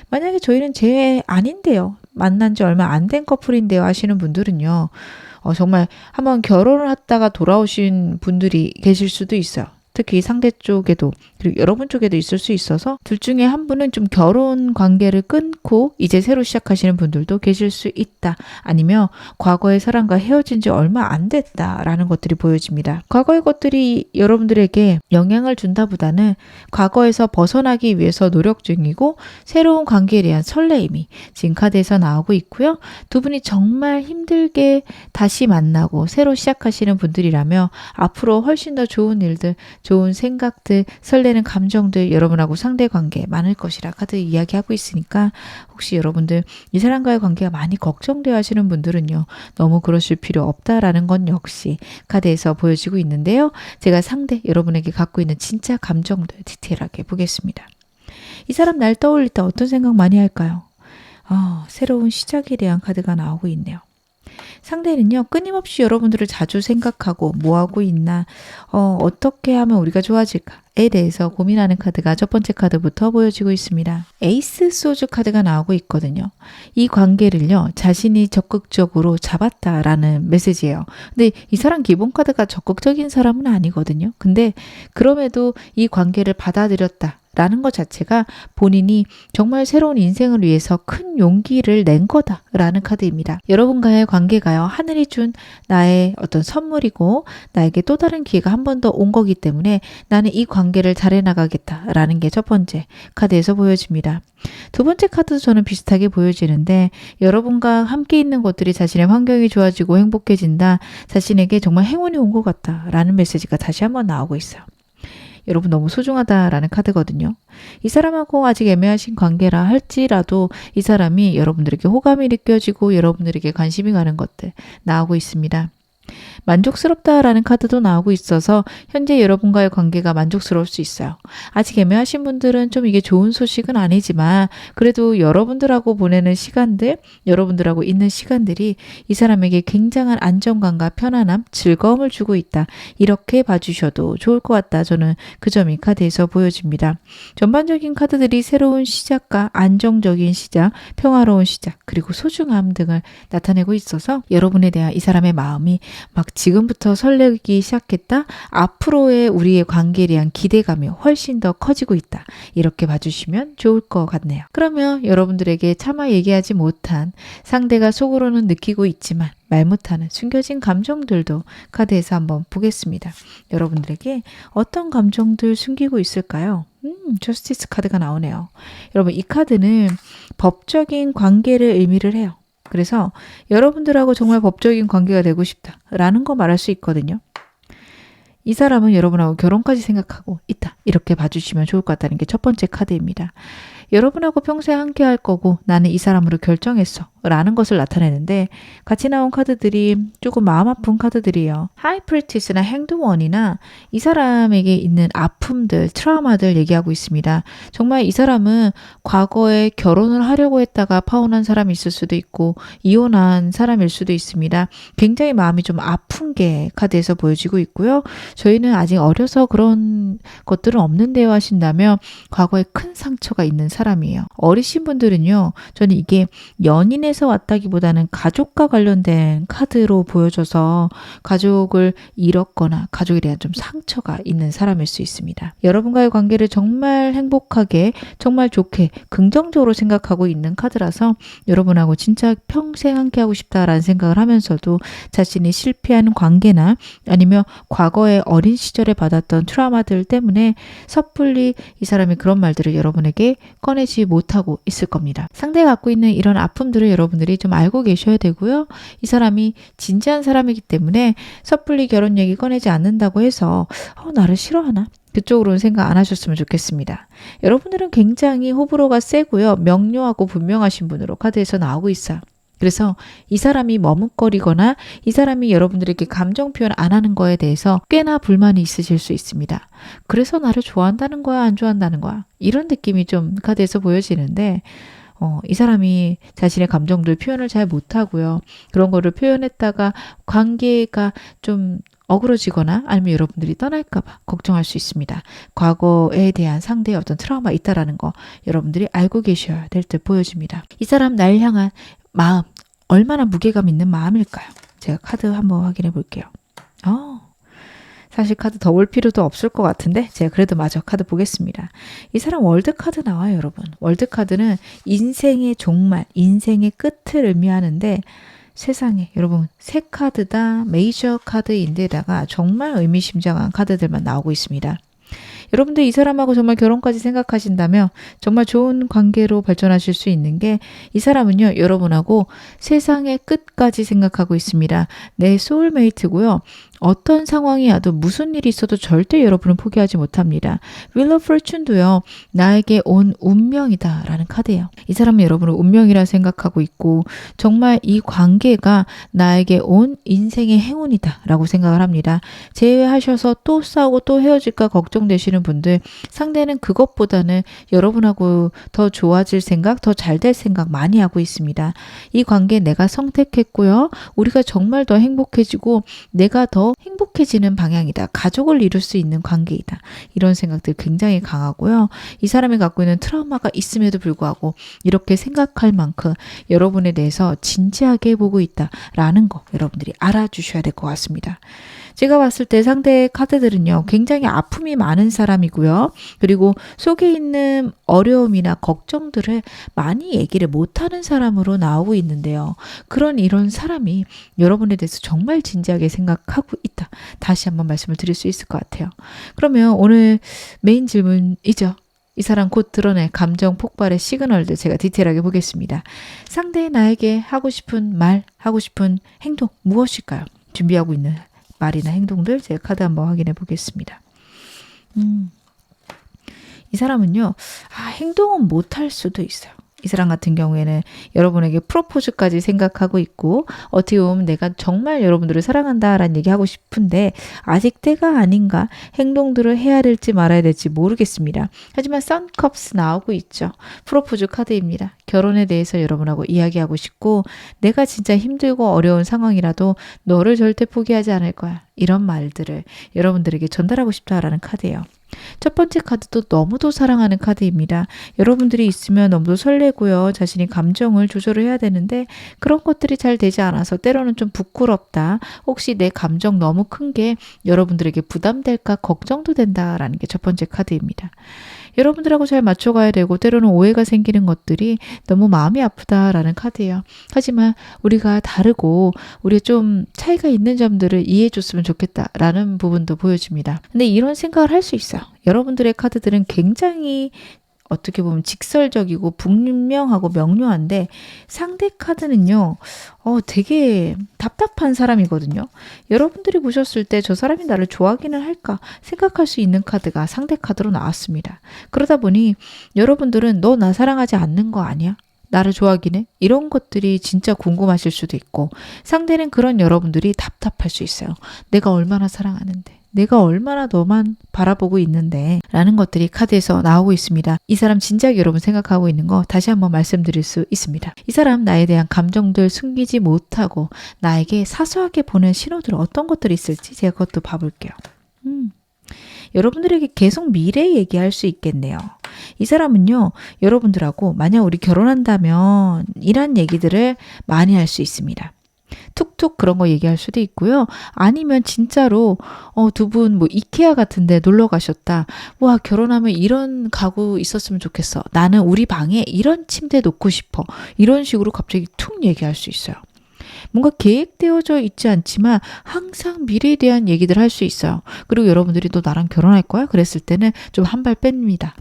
만약에 저희는 제외 아닌데요. 만난 지 얼마 안 된 커플인데요 하시는 분들은요. 정말 한번 결혼을 했다가 돌아오신 분들이 계실 수도 있어요. 특히 상대 쪽에도 그리고 여러분 쪽에도 있을 수 있어서 둘 중에 한 분은 좀 결혼 관계를 끊고 이제 새로 시작하시는 분들도 계실 수 있다. 아니면 과거의 사람과 헤어진 지 얼마 안 됐다라는 것들이 보여집니다. 과거의 것들이 여러분들에게 영향을 준다보다는 과거에서 벗어나기 위해서 노력 중이고 새로운 관계에 대한 설레임이 지금 카드에서 나오고 있고요. 두 분이 정말 힘들게 다시 만나고 새로 시작하시는 분들이라면 앞으로 훨씬 더 좋은 일들 좋은 생각들, 설레는 감정들 여러분하고 상대관계 많을 것이라 카드 이야기하고 있으니까 혹시 여러분들 이 사람과의 관계가 많이 걱정되어 하시는 분들은요. 너무 그러실 필요 없다라는 건 역시 카드에서 보여지고 있는데요. 제가 상대 여러분에게 갖고 있는 진짜 감정들 디테일하게 보겠습니다. 이 사람 날 떠올릴 때 어떤 생각 많이 할까요? 새로운 시작에 대한 카드가 나오고 있네요. 상대는요, 끊임없이 여러분들을 자주 생각하고 뭐 하고 있나, 어떻게 하면 우리가 좋아질까에 대해서 고민하는 카드가 첫 번째 카드부터 보여지고 있습니다. 에이스 소주 카드가 나오고 있거든요. 이 관계를요, 자신이 적극적으로 잡았다라는 메시지예요. 근데 이 사람 기본 카드가 적극적인 사람은 아니거든요. 근데 그럼에도 이 관계를 받아들였다. 라는 것 자체가 본인이 정말 새로운 인생을 위해서 큰 용기를 낸 거다라는 카드입니다. 여러분과의 관계가요, 하늘이 준 나의 어떤 선물이고 나에게 또 다른 기회가 한 번 더 온 거기 때문에 나는 이 관계를 잘 해나가겠다라는 게 첫 번째 카드에서 보여집니다. 두 번째 카드도 저는 비슷하게 보여지는데, 여러분과 함께 있는 것들이 자신의 환경이 좋아지고 행복해진다, 자신에게 정말 행운이 온 것 같다라는 메시지가 다시 한번 나오고 있어요. 여러분 너무 소중하다라는 카드거든요. 이 사람하고 아직 애매하신 관계라 할지라도 이 사람이 여러분들에게 호감이 느껴지고 여러분들에게 관심이 가는 것들 나오고 있습니다. 만족스럽다라는 카드도 나오고 있어서 현재 여러분과의 관계가 만족스러울 수 있어요. 아직 애매하신 분들은 좀 이게 좋은 소식은 아니지만 그래도 여러분들하고 보내는 시간들, 여러분들하고 있는 시간들이 이 사람에게 굉장한 안정감과 편안함, 즐거움을 주고 있다. 이렇게 봐주셔도 좋을 것 같다. 저는 그 점이 카드에서 보여집니다. 전반적인 카드들이 새로운 시작과 안정적인 시작, 평화로운 시작, 그리고 소중함 등을 나타내고 있어서 여러분에 대한 이 사람의 마음이 막 지금부터 설레기 시작했다. 앞으로의 우리의 관계에 대한 기대감이 훨씬 더 커지고 있다. 이렇게 봐주시면 좋을 것 같네요. 그러면 여러분들에게 차마 얘기하지 못한, 상대가 속으로는 느끼고 있지만 말 못하는 숨겨진 감정들도 카드에서 한번 보겠습니다. 여러분들에게 어떤 감정들 숨기고 있을까요? 저스티스 카드가 나오네요. 여러분, 이 카드는 법적인 관계를 의미를 해요. 그래서 여러분들하고 정말 법적인 관계가 되고 싶다라는 거 말할 수 있거든요. 이 사람은 여러분하고 결혼까지 생각하고 있다. 이렇게 봐주시면 좋을 것 같다는 게 첫 번째 카드입니다. 여러분하고 평생 함께 할 거고 나는 이 사람으로 결정했어 라는 것을 나타내는데, 같이 나온 카드들이 조금 마음 아픈 카드들이에요. 하이프리티스나 행동원이나 이 사람에게 있는 아픔들, 트라우마들 얘기하고 있습니다. 정말 이 사람은 과거에 결혼을 하려고 했다가 파혼한 사람이 있을 수도 있고 이혼한 사람일 수도 있습니다. 굉장히 마음이 좀 아픈 게 카드에서 보여지고 있고요. 저희는 아직 어려서 그런 것들은 없는데요 하신다면 과거에 큰 상처가 있는 사람이에요. 어리신 분들은요, 저는 이게 연인에서 왔다기보다는 가족과 관련된 카드로 보여져서 가족을 잃었거나 가족에 대한 좀 상처가 있는 사람일 수 있습니다. 여러분과의 관계를 정말 행복하게, 정말 좋게, 긍정적으로 생각하고 있는 카드라서 여러분하고 진짜 평생 함께하고 싶다라는 생각을 하면서도 자신이 실패한 관계나 아니면 과거에 어린 시절에 받았던 트라우마들 때문에 섣불리 이 사람이 그런 말들을 여러분에게 꺼내지 못하고 있을 겁니다. 상대가 갖고 있는 이런 아픔들을 여러분들이 좀 알고 계셔야 되고요. 이 사람이 진지한 사람이기 때문에 섣불리 결혼 얘기 꺼내지 않는다고 해서 나를 싫어하나? 그쪽으로는 생각 안 하셨으면 좋겠습니다. 여러분들은 굉장히 호불호가 세고요. 명료하고 분명하신 분으로 카드에서 나오고 있어요. 그래서 이 사람이 머뭇거리거나 이 사람이 여러분들에게 감정 표현 안 하는 거에 대해서 꽤나 불만이 있으실 수 있습니다. 그래서 나를 좋아한다는 거야, 안 좋아한다는 거야? 이런 느낌이 좀 카드에서 보여지는데, 이 사람이 자신의 감정들 표현을 잘 못하고요. 그런 거를 표현했다가 관계가 좀 어그러지거나 아니면 여러분들이 떠날까봐 걱정할 수 있습니다. 과거에 대한 상대의 어떤 트라우마 있다라는 거 여러분들이 알고 계셔야 될 듯 보여집니다. 이 사람 날 향한 마음, 얼마나 무게감 있는 마음일까요? 제가 카드 한번 확인해 볼게요. 사실 카드 더 볼 필요도 없을 것 같은데 제가 그래도 마저 카드 보겠습니다. 이 사람 월드 카드 나와요, 여러분. 월드 카드는 인생의 종말, 인생의 끝을 의미하는데, 세상에 여러분, 세 카드 다 메이저 카드인데다가 정말 의미심장한 카드들만 나오고 있습니다. 여러분들 이 사람하고 정말 결혼까지 생각하신다면 정말 좋은 관계로 발전하실 수 있는 게, 이 사람은요, 여러분하고 세상의 끝까지 생각하고 있습니다. 내 소울메이트고요. 어떤 상황이 와도 무슨 일이 있어도 절대 여러분은 포기하지 못합니다. Wheel of Fortune도요. 나에게 온 운명이다 라는 카드예요. 이 사람은 여러분을 운명이라 생각하고 있고 정말 이 관계가 나에게 온 인생의 행운이다 라고 생각을 합니다. 제외하셔서 또 싸우고 또 헤어질까 걱정되시는 분들, 상대는 그것보다는 여러분하고 더 좋아질 생각, 더 잘 될 생각 많이 하고 있습니다. 이 관계 내가 선택했고요. 우리가 정말 더 행복해지고 내가 더 행복해지는 방향이다. 가족을 이룰 수 있는 관계이다. 이런 생각들 굉장히 강하고요. 이 사람이 갖고 있는 트라우마가 있음에도 불구하고 이렇게 생각할 만큼 여러분에 대해서 진지하게 보고 있다라는 거 여러분들이 알아주셔야 될 것 같습니다. 제가 봤을 때 상대의 카드들은요. 굉장히 아픔이 많은 사람이고요. 그리고 속에 있는 어려움이나 걱정들을 많이 얘기를 못하는 사람으로 나오고 있는데요. 이런 사람이 여러분에 대해서 정말 진지하게 생각하고 있다. 다시 한번 말씀을 드릴 수 있을 것 같아요. 그러면 오늘 메인 질문이죠. 이 사람 곧 드러낼 감정 폭발의 시그널들 제가 디테일하게 보겠습니다. 상대의 나에게 하고 싶은 말, 하고 싶은 행동 무엇일까요? 준비하고 있는 말이나 행동들 제가 카드 한번 확인해 보겠습니다. 이 사람은요. 행동은 못할 수도 있어요. 이 사람 같은 경우에는 여러분에게 프로포즈까지 생각하고 있고 어떻게 보면 내가 정말 여러분들을 사랑한다라는 얘기하고 싶은데 아직 때가 아닌가 행동들을 해야 될지 말아야 될지 모르겠습니다. 하지만 선컵스 나오고 있죠. 프로포즈 카드입니다. 결혼에 대해서 여러분하고 이야기하고 싶고 내가 진짜 힘들고 어려운 상황이라도 너를 절대 포기하지 않을 거야. 이런 말들을 여러분들에게 전달하고 싶다라는 카드예요. 첫 번째 카드도 너무도 사랑하는 카드입니다. 여러분들이 있으면 너무도 설레고요. 자신이 감정을 조절을 해야 되는데 그런 것들이 잘 되지 않아서 때로는 좀 부끄럽다. 혹시 내 감정 너무 큰 게 여러분들에게 부담될까 걱정도 된다라는 게 첫 번째 카드입니다. 여러분들하고 잘 맞춰가야 되고 때로는 오해가 생기는 것들이 너무 마음이 아프다라는 카드예요. 하지만 우리가 다르고 우리가 좀 차이가 있는 점들을 이해해 줬으면 좋겠다라는 부분도 보여줍니다. 근데 이런 생각을 할 수 있어요. 여러분들의 카드들은 굉장히 어떻게 보면 직설적이고 분명하고 명료한데 상대 카드는요. 되게 답답한 사람이거든요. 여러분들이 보셨을 때 저 사람이 나를 좋아하기는 할까 생각할 수 있는 카드가 상대 카드로 나왔습니다. 그러다 보니 여러분들은 너 나 사랑하지 않는 거 아니야? 나를 좋아하긴 해? 이런 것들이 진짜 궁금하실 수도 있고 상대는 그런 여러분들이 답답할 수 있어요. 내가 얼마나 사랑하는데. 내가 얼마나 너만 바라보고 있는데 라는 것들이 카드에서 나오고 있습니다. 이 사람 진지하게 여러분 생각하고 있는 거 다시 한번 말씀드릴 수 있습니다. 이 사람 나에 대한 감정들 숨기지 못하고 나에게 사소하게 보낸 신호들 어떤 것들이 있을지 제가 그것도 봐볼게요. 여러분들에게 계속 미래 얘기할 수 있겠네요. 이 사람은요. 여러분들하고 만약 우리 결혼한다면 이런 얘기들을 많이 할 수 있습니다. 툭툭 그런 거 얘기할 수도 있고요. 아니면 진짜로 두 분 뭐 이케아 같은 데 놀러 가셨다. 와 결혼하면 이런 가구 있었으면 좋겠어. 나는 우리 방에 이런 침대 놓고 싶어. 이런 식으로 갑자기 툭 얘기할 수 있어요. 뭔가 계획되어져 있지 않지만 항상 미래에 대한 얘기들 할 수 있어요. 그리고 여러분들이 너 나랑 결혼할 거야? 그랬을 때는 좀 한 발 뺍니다.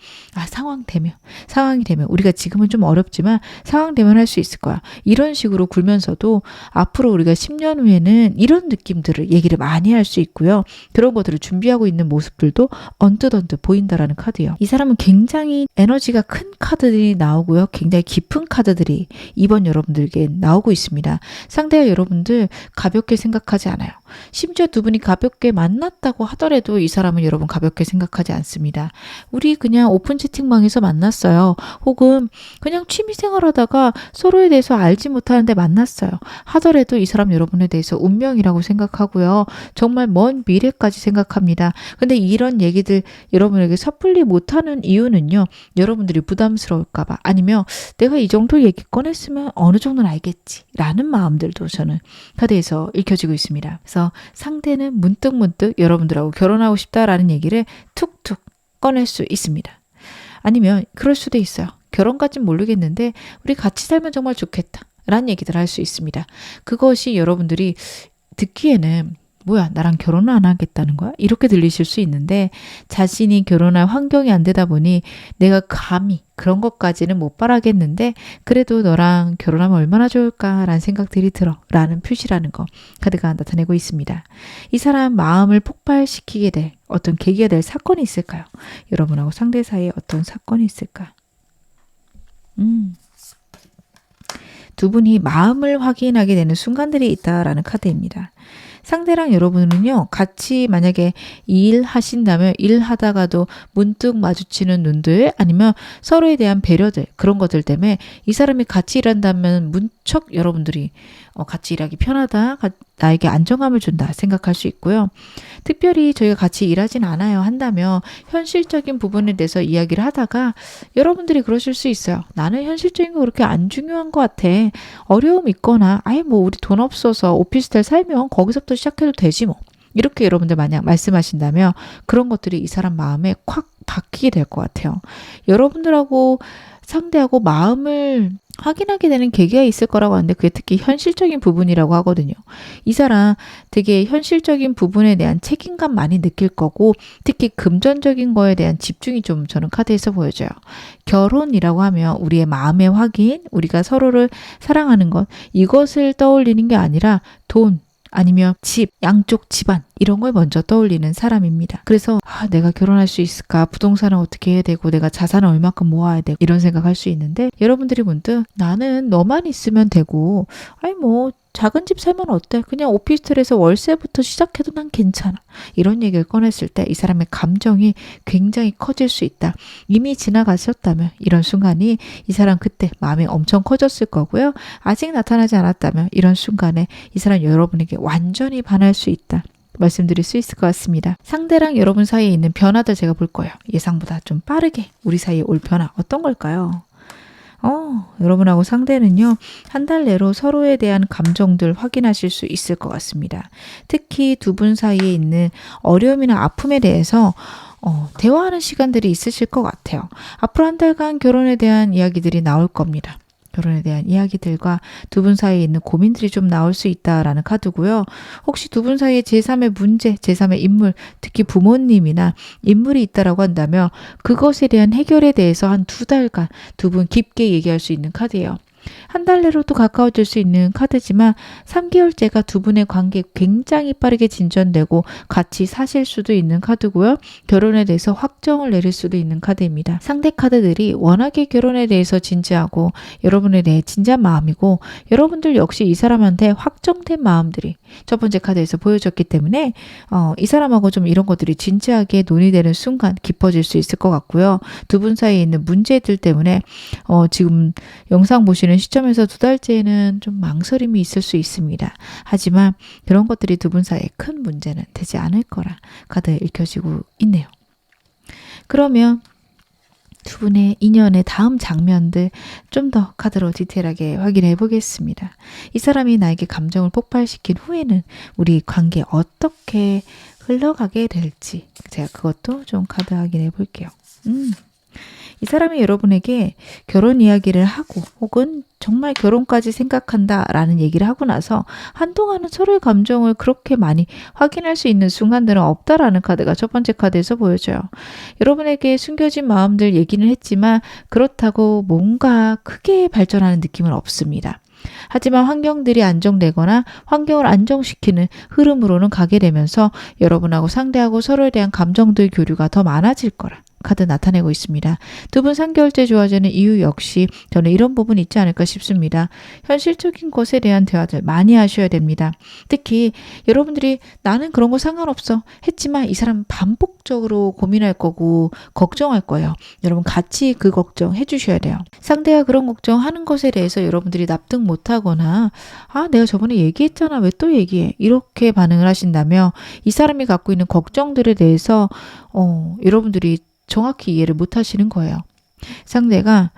상황이 되면 우리가 지금은 좀 어렵지만 상황 되면 할 수 있을 거야. 이런 식으로 굴면서도 앞으로 우리가 10년 후에는 이런 느낌들을 얘기를 많이 할 수 있고요. 그런 것들을 준비하고 있는 모습들도 언뜻 보인다라는 카드예요. 이 사람은 굉장히 에너지가 큰 카드들이 나오고요. 굉장히 깊은 카드들이 이번 여러분들에게 나오고 있습니다. 상대가 여러분들 가볍게 생각하지 않아요. 심지어 두 분이 가볍게 만났다고 하더라도 이 사람은 여러분 가볍게 생각하지 않습니다. 우리 그냥 오픈 채팅방에서 만났어요. 혹은 그냥 취미생활 하다가 서로에 대해서 알지 못하는데 만났어요. 하더라도 이 사람 여러분에 대해서 운명이라고 생각하고요. 정말 먼 미래까지 생각합니다. 근데 이런 얘기들 여러분에게 섣불리 못하는 이유는요. 여러분들이 부담스러울까봐 아니면 내가 이 정도 얘기 꺼냈으면 어느 정도는 알겠지 라는 마음들도 저는 카드에서 읽혀지고 있습니다. 그래서 상대는 문득문득 여러분들하고 결혼하고 싶다라는 얘기를 툭툭 꺼낼 수 있습니다. 아니면 그럴 수도 있어요. 결혼까지는 모르겠는데 우리 같이 살면 정말 좋겠다 라는 얘기들 할 수 있습니다. 그것이 여러분들이 듣기에는 뭐야, 나랑 결혼을 안 하겠다는 거야? 이렇게 들리실 수 있는데 자신이 결혼할 환경이 안 되다 보니 내가 감히 그런 것까지는 못 바라겠는데 그래도 너랑 결혼하면 얼마나 좋을까라는 생각들이 들어 라는 표시라는 거 카드가 나타내고 있습니다. 이 사람 마음을 폭발시키게 될 어떤 계기가 될 사건이 있을까요? 여러분하고 상대 사이에 어떤 사건이 있을까? 두 분이 마음을 확인하게 되는 순간들이 있다라는 카드입니다. 상대랑 여러분은요, 같이 만약에 일하신다면 일하다가도 문득 마주치는 눈들 아니면 서로에 대한 배려들 그런 것들 때문에 이 사람이 같이 일한다면 문척 여러분들이 같이 일하기 편하다, 나에게 안정감을 준다 생각할 수 있고요. 특별히 저희가 같이 일하진 않아요 한다면 현실적인 부분에 대해서 이야기를 하다가 여러분들이 그러실 수 있어요. 나는 현실적인 거 그렇게 안 중요한 것 같아. 어려움 있거나 아예 뭐 우리 돈 없어서 오피스텔 살면 거기서부터 시작해도 되지 뭐. 이렇게 여러분들 만약 말씀하신다면 그런 것들이 이 사람 마음에 콱 박히게 될 것 같아요. 여러분들하고 상대하고 마음을 확인하게 되는 계기가 있을 거라고 하는데 그게 특히 현실적인 부분이라고 하거든요. 이 사람 되게 현실적인 부분에 대한 책임감 많이 느낄 거고 특히 금전적인 거에 대한 집중이 좀 저는 카드에서 보여져요. 결혼이라고 하면 우리의 마음의 확인, 우리가 서로를 사랑하는 것 이것을 떠올리는 게 아니라 돈, 아니면 집, 양쪽 집안 이런 걸 먼저 떠올리는 사람입니다. 그래서 내가 결혼할 수 있을까? 부동산은 어떻게 해야 되고 내가 자산을 얼마큼 모아야 되고 이런 생각할 수 있는데 여러분들이 문득 나는 너만 있으면 되고 아니 뭐 작은 집 살면 어때? 그냥 오피스텔에서 월세부터 시작해도 난 괜찮아. 이런 얘기를 꺼냈을 때 이 사람의 감정이 굉장히 커질 수 있다. 이미 지나가셨다면 이런 순간이 이 사람 그때 마음이 엄청 커졌을 거고요. 아직 나타나지 않았다면 이런 순간에 이 사람 여러분에게 완전히 반할 수 있다. 말씀드릴 수 있을 것 같습니다. 상대랑 여러분 사이에 있는 변화들 제가 볼 거예요. 예상보다 좀 빠르게 우리 사이에 올 변화 어떤 걸까요? 여러분하고 상대는요, 한 달 내로 서로에 대한 감정들 확인하실 수 있을 것 같습니다. 특히 두 분 사이에 있는 어려움이나 아픔에 대해서 대화하는 시간들이 있으실 것 같아요. 앞으로 한 달간 결혼에 대한 이야기들이 나올 겁니다. 결혼에 대한 이야기들과 두 분 사이에 있는 고민들이 좀 나올 수 있다라는 카드고요. 혹시 두 분 사이에 제3의 문제, 제3의 인물, 특히 부모님이나 인물이 있다라고 한다면 그것에 대한 해결에 대해서 한 2달간 두 분 깊게 얘기할 수 있는 카드예요. 한 달 내로도 가까워질 수 있는 카드지만 3개월째가 두 분의 관계 굉장히 빠르게 진전되고 같이 사실 수도 있는 카드고요. 결혼에 대해서 확정을 내릴 수도 있는 카드입니다. 상대 카드들이 워낙에 결혼에 대해서 진지하고 여러분에 대해 진지한 마음이고 여러분들 역시 이 사람한테 확정된 마음들이 첫 번째 카드에서 보여졌기 때문에 이 사람하고 좀 이런 것들이 진지하게 논의되는 순간 깊어질 수 있을 것 같고요. 두 분 사이에 있는 문제들 때문에 지금 영상 보시는 시점에서 2달째에는 좀 망설임이 있을 수 있습니다. 하지만 그런 것들이 두 분 사이에 큰 문제는 되지 않을 거라 카드 읽혀지고 있네요. 그러면 두 분의 인연의 다음 장면들 좀 더 카드로 디테일하게 확인해 보겠습니다. 이 사람이 나에게 감정을 폭발시킨 후에는 우리 관계 어떻게 흘러가게 될지 제가 그것도 좀 카드 확인해 볼게요. 이 사람이 여러분에게 결혼 이야기를 하고 혹은 정말 결혼까지 생각한다라는 얘기를 하고 나서 한동안은 서로의 감정을 그렇게 많이 확인할 수 있는 순간들은 없다라는 카드가 첫 번째 카드에서 보여져요. 여러분에게 숨겨진 마음들 얘기는 했지만 그렇다고 뭔가 크게 발전하는 느낌은 없습니다. 하지만 환경들이 안정되거나 환경을 안정시키는 흐름으로는 가게 되면서 여러분하고 상대하고 서로에 대한 감정들 교류가 더 많아질 거라 카드 나타내고 있습니다. 두 분 3개월째 좋아지는 이유 역시 저는 이런 부분이 있지 않을까 싶습니다. 현실적인 것에 대한 대화들 많이 하셔야 됩니다. 특히 여러분들이 나는 그런 거 상관없어 했지만 이 사람 반복적으로 고민할 거고 걱정할 거예요. 여러분 같이 그 걱정 해주셔야 돼요. 상대가 그런 걱정하는 것에 대해서 여러분들이 납득 못하거나 내가 저번에 얘기했잖아 왜 또 얘기해 이렇게 반응을 하신다면 이 사람이 갖고 있는 걱정들에 대해서 여러분들이 정확히 이해를 못 하시는 거예요. 상대가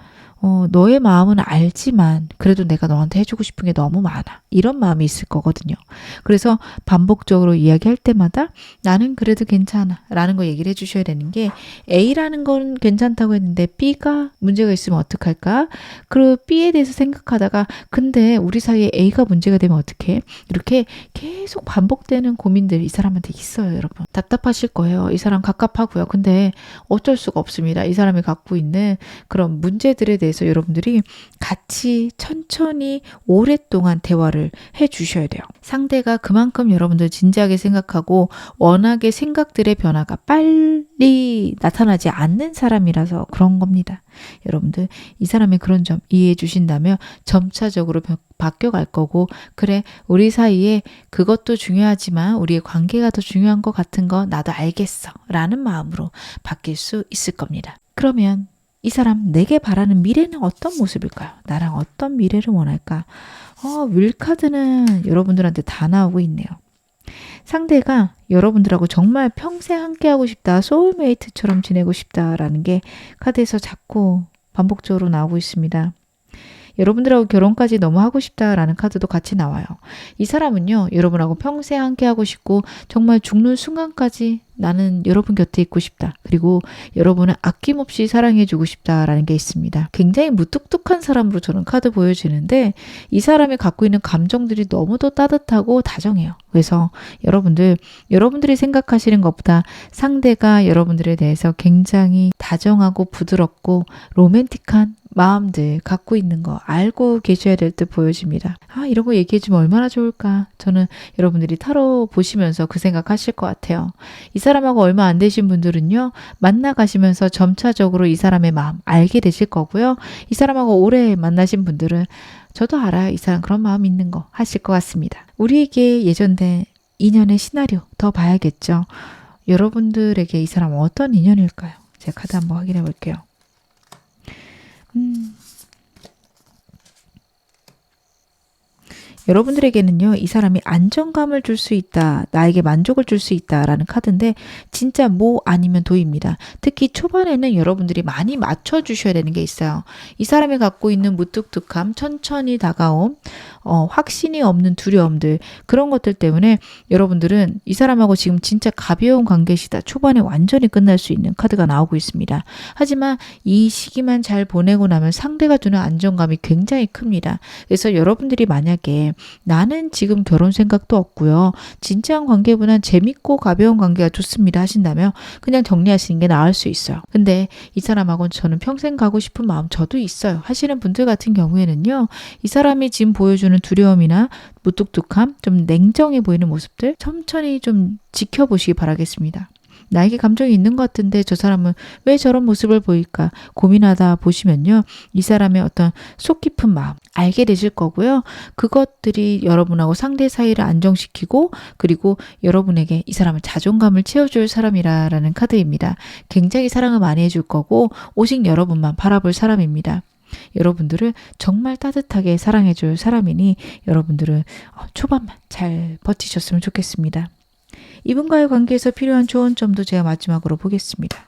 너의 마음은 알지만 그래도 내가 너한테 해주고 싶은 게 너무 많아. 이런 마음이 있을 거거든요. 그래서 반복적으로 이야기할 때마다 나는 그래도 괜찮아 라는 거 얘기를 해주셔야 되는 게 A라는 건 괜찮다고 했는데 B가 문제가 있으면 어떡할까? 그리고 B에 대해서 생각하다가 근데 우리 사이에 A가 문제가 되면 어떡해? 이렇게 계속 반복되는 고민들이 이 사람한테 있어요, 여러분. 답답하실 거예요. 이 사람 갑갑하고요. 근데 어쩔 수가 없습니다. 이 사람이 갖고 있는 그런 문제들에 대해서 여러분들이 같이 천천히 오랫동안 대화를 해 주셔야 돼요. 상대가 그만큼 여러분들 진지하게 생각하고 워낙에 생각들의 변화가 빨리 나타나지 않는 사람이라서 그런 겁니다. 여러분들 이 사람의 그런 점 이해해 주신다면 점차적으로 바뀌어 갈 거고 그래 우리 사이에 그것도 중요하지만 우리의 관계가 더 중요한 것 같은 거 나도 알겠어 라는 마음으로 바뀔 수 있을 겁니다. 그러면 이 사람 내게 바라는 미래는 어떤 모습일까요? 나랑 어떤 미래를 원할까? 윌카드는 여러분들한테 다 나오고 있네요. 상대가 여러분들하고 정말 평생 함께하고 싶다, 소울메이트처럼 지내고 싶다라는 게 카드에서 자꾸 반복적으로 나오고 있습니다. 여러분들하고 결혼까지 너무 하고 싶다라는 카드도 같이 나와요. 이 사람은요, 여러분하고 평생 함께하고 싶고 정말 죽는 순간까지 나는 여러분 곁에 있고 싶다. 그리고 여러분을 아낌없이 사랑해주고 싶다라는 게 있습니다. 굉장히 무뚝뚝한 사람으로 저는 카드 보여지는데 이 사람이 갖고 있는 감정들이 너무도 따뜻하고 다정해요. 그래서 여러분들이 생각하시는 것보다 상대가 여러분들에 대해서 굉장히 다정하고 부드럽고 로맨틱한 마음들 갖고 있는 거 알고 계셔야 될 듯 보여집니다. 이런 거 얘기해주면 얼마나 좋을까. 저는 여러분들이 타로 보시면서 그 생각하실 것 같아요. 이 사람하고 얼마 안 되신 분들은요. 만나가시면서 점차적으로 이 사람의 마음 알게 되실 거고요. 이 사람하고 오래 만나신 분들은 저도 알아요. 이 사람 그런 마음 있는 거 하실 것 같습니다. 우리에게 예정된 인연의 시나리오 더 봐야겠죠. 여러분들에게 이 사람은 어떤 인연일까요? 제가 카드 한번 확인해 볼게요. 여러분들에게는요, 이 사람이 안정감을 줄 수 있다, 나에게 만족을 줄 수 있다라는 카드인데 진짜 모 아니면 도입니다. 특히 초반에는 여러분들이 많이 맞춰주셔야 되는 게 있어요. 이 사람이 갖고 있는 무뚝뚝함, 천천히 다가옴, 확신이 없는 두려움들 그런 것들 때문에 여러분들은 이 사람하고 지금 진짜 가벼운 관계시다. 초반에 완전히 끝날 수 있는 카드가 나오고 있습니다. 하지만 이 시기만 잘 보내고 나면 상대가 주는 안정감이 굉장히 큽니다. 그래서 여러분들이 만약에 나는 지금 결혼 생각도 없고요. 진지한 관계보다는 재밌고 가벼운 관계가 좋습니다 하신다면 그냥 정리하시는 게 나을 수 있어요. 근데 이 사람하고는 저는 평생 가고 싶은 마음 저도 있어요 하시는 분들 같은 경우에는요. 이 사람이 지금 보여주는 두려움이나 무뚝뚝함, 좀 냉정해 보이는 모습들 천천히 좀 지켜보시기 바라겠습니다. 나에게 감정이 있는 것 같은데 저 사람은 왜 저런 모습을 보일까 고민하다 보시면요. 이 사람의 어떤 속 깊은 마음 알게 되실 거고요. 그것들이 여러분하고 상대 사이를 안정시키고 그리고 여러분에게 이 사람은 자존감을 채워줄 사람이라는 카드입니다. 굉장히 사랑을 많이 해줄 거고 오직 여러분만 바라볼 사람입니다. 여러분들을 정말 따뜻하게 사랑해줄 사람이니 여러분들은 초반만 잘 버티셨으면 좋겠습니다. 이분과의 관계에서 필요한 좋은 점도 제가 마지막으로 보겠습니다.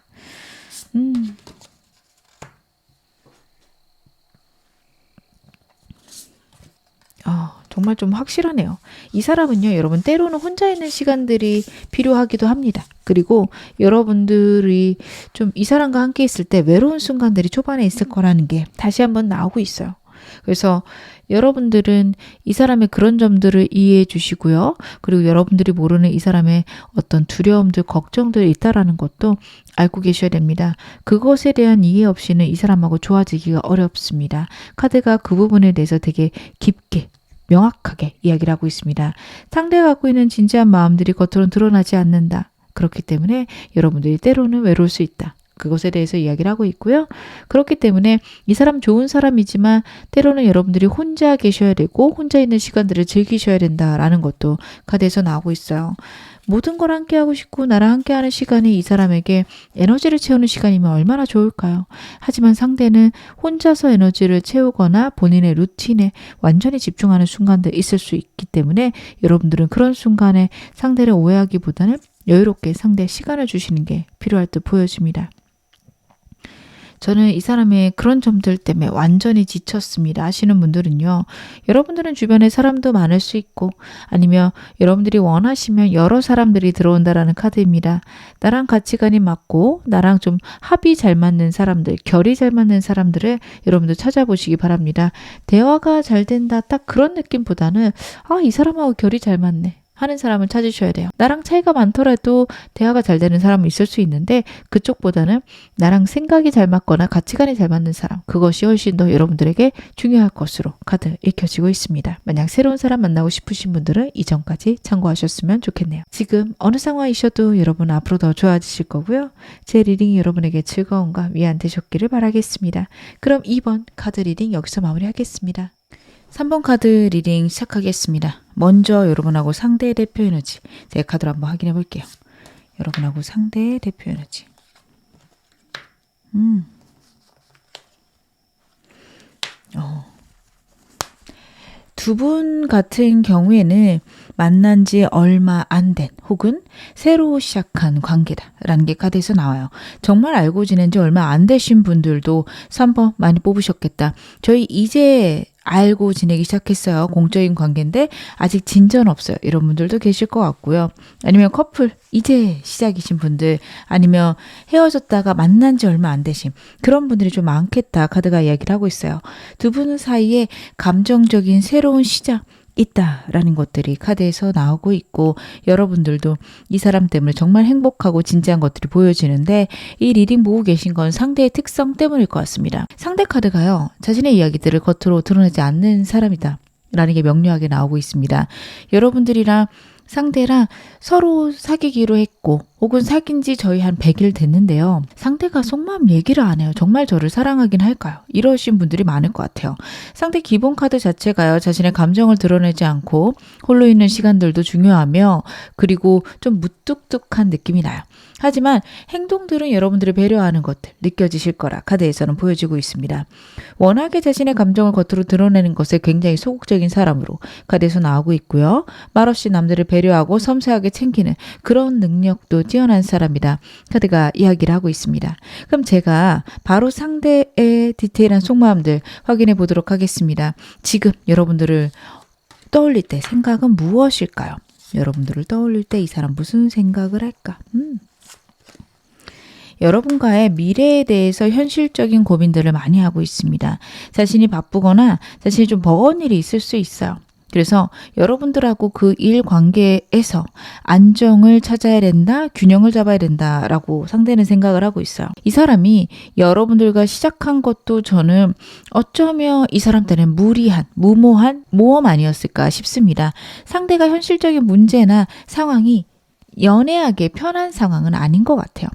정말 좀 확실하네요. 이 사람은요, 여러분 때로는 혼자 있는 시간들이 필요하기도 합니다. 그리고 여러분들이 좀 이 사람과 함께 있을 때 외로운 순간들이 초반에 있을 거라는 게 다시 한번 나오고 있어요. 그래서 여러분들은 이 사람의 그런 점들을 이해해 주시고요. 그리고 여러분들이 모르는 이 사람의 어떤 두려움들, 걱정들이 있다라는 것도 알고 계셔야 됩니다. 그것에 대한 이해 없이는 이 사람하고 좋아지기가 어렵습니다. 카드가 그 부분에 대해서 되게 깊게 명확하게 이야기를 하고 있습니다. 상대가 갖고 있는 진지한 마음들이 겉으로는 드러나지 않는다. 그렇기 때문에 여러분들이 때로는 외로울 수 있다. 그것에 대해서 이야기를 하고 있고요. 그렇기 때문에 이 사람 좋은 사람이지만 때로는 여러분들이 혼자 계셔야 되고 혼자 있는 시간들을 즐기셔야 된다라는 것도 카드에서 나오고 있어요. 모든 걸 함께 하고 싶고 나랑 함께 하는 시간이 이 사람에게 에너지를 채우는 시간이면 얼마나 좋을까요? 하지만 상대는 혼자서 에너지를 채우거나 본인의 루틴에 완전히 집중하는 순간도 있을 수 있기 때문에 여러분들은 그런 순간에 상대를 오해하기보다는 여유롭게 상대에 시간을 주시는 게 필요할 듯 보여집니다. 저는 이 사람의 그런 점들 때문에 완전히 지쳤습니다 하시는 분들은요. 여러분들은 주변에 사람도 많을 수 있고 아니면 여러분들이 원하시면 여러 사람들이 들어온다라는 카드입니다. 나랑 가치관이 맞고 나랑 좀 합이 잘 맞는 사람들, 결이 잘 맞는 사람들을 여러분들 찾아보시기 바랍니다. 대화가 잘 된다 딱 그런 느낌보다는 이 사람하고 결이 잘 맞네 하는 사람을 찾으셔야 돼요. 나랑 차이가 많더라도 대화가 잘 되는 사람은 있을 수 있는데 그쪽보다는 나랑 생각이 잘 맞거나 가치관이 잘 맞는 사람, 그것이 훨씬 더 여러분들에게 중요할 것으로 카드 읽혀지고 있습니다. 만약 새로운 사람 만나고 싶으신 분들은 이전까지 참고하셨으면 좋겠네요. 지금 어느 상황이셔도 여러분 앞으로 더 좋아지실 거고요. 제 리딩이 여러분에게 즐거움과 위안 되셨기를 바라겠습니다. 그럼 2번 카드 리딩 여기서 마무리하겠습니다. 3번 카드 리딩 시작하겠습니다. 먼저 여러분하고 상대의 대표 에너지 제 카드로 한번 확인해 볼게요. 여러분하고 상대의 대표 에너지. 두 분 같은 경우에는 만난 지 얼마 안 된 혹은 새로 시작한 관계다라는 게 카드에서 나와요. 정말 알고 지낸 지 얼마 안 되신 분들도 3번 많이 뽑으셨겠다. 저희 이제 알고 지내기 시작했어요. 공적인 관계인데 아직 진전 없어요. 이런 분들도 계실 것 같고요. 아니면 커플 이제 시작이신 분들 아니면 헤어졌다가 만난 지 얼마 안 되신 그런 분들이 좀 많겠다 카드가 이야기를 하고 있어요. 두 분 사이에 감정적인 새로운 시작 있다라는 것들이 카드에서 나오고 있고 여러분들도 이 사람 때문에 정말 행복하고 진지한 것들이 보여지는데 이 리딩 보고 계신 건 상대의 특성 때문일 것 같습니다. 상대 카드가요. 자신의 이야기들을 겉으로 드러내지 않는 사람이다 라는 게 명료하게 나오고 있습니다. 여러분들이랑 상대랑 서로 사귀기로 했고 혹은 사귄 지 저희 한 100일 됐는데요. 상대가 속마음 얘기를 안 해요. 정말 저를 사랑하긴 할까요? 이러신 분들이 많을 것 같아요. 상대 기본 카드 자체가요. 자신의 감정을 드러내지 않고 홀로 있는 시간들도 중요하며 그리고 좀 무뚝뚝한 느낌이 나요. 하지만 행동들은 여러분들을 배려하는 것들 느껴지실 거라 카드에서는 보여지고 있습니다. 워낙에 자신의 감정을 겉으로 드러내는 것에 굉장히 소극적인 사람으로 카드에서 나오고 있고요. 말없이 남들을 배려하고 섬세하게 챙기는 그런 능력도 뛰어난 사람이다. 카드가 이야기를 하고 있습니다. 그럼 제가 바로 상대의 디테일한 속마음들 확인해 보도록 하겠습니다. 지금 여러분들을 떠올릴 때 생각은 무엇일까요? 여러분들을 떠올릴 때 이 사람 무슨 생각을 할까? 여러분과의 미래에 대해서 현실적인 고민들을 많이 하고 있습니다. 자신이 바쁘거나 자신이 좀 버거운 일이 있을 수 있어요. 그래서 여러분들하고 그 일 관계에서 안정을 찾아야 된다, 균형을 잡아야 된다라고 상대는 생각을 하고 있어요. 이 사람이 여러분들과 시작한 것도 저는 어쩌면 이 사람 때는 무리한, 무모한 모험 아니었을까 싶습니다. 상대가 현실적인 문제나 상황이 연애하기에 편한 상황은 아닌 것 같아요.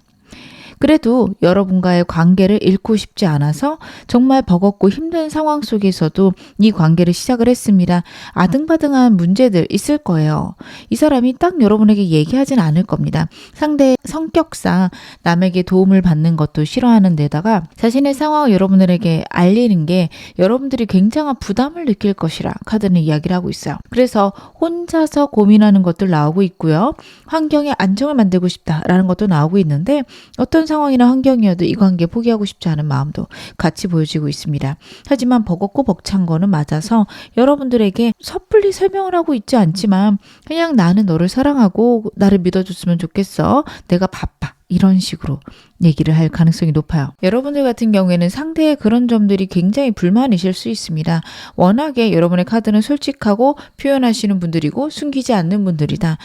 그래도 여러분과의 관계를 잃고 싶지 않아서 정말 버겁고 힘든 상황 속에서도 이 관계를 시작을 했습니다. 아등바등한 문제들 있을 거예요. 이 사람이 딱 여러분에게 얘기하진 않을 겁니다. 상대의 성격상 남에게 도움을 받는 것도 싫어하는 데다가 자신의 상황을 여러분들에게 알리는 게 여러분들이 굉장한 부담을 느낄 것이라 카드는 이야기를 하고 있어요. 그래서 혼자서 고민하는 것들 나오고 있고요. 환경에 안정을 만들고 싶다라는 것도 나오고 있는데 어떤 상황이나 환경이어도 이 관계 포기하고 싶지 않은 마음도 같이 보여지고 있습니다. 하지만 버겁고 벅찬 거는 맞아서 여러분들에게 섣불리 설명을 하고 있지 않지만 그냥 나는 너를 사랑하고 나를 믿어줬으면 좋겠어. 내가 바빠. 이런 식으로 얘기를 할 가능성이 높아요. 여러분들 같은 경우에는 상대의 그런 점들이 굉장히 불만이실 수 있습니다. 워낙에 여러분의 카드는 솔직하고 표현하시는 분들이고 숨기지 않는 분들이다.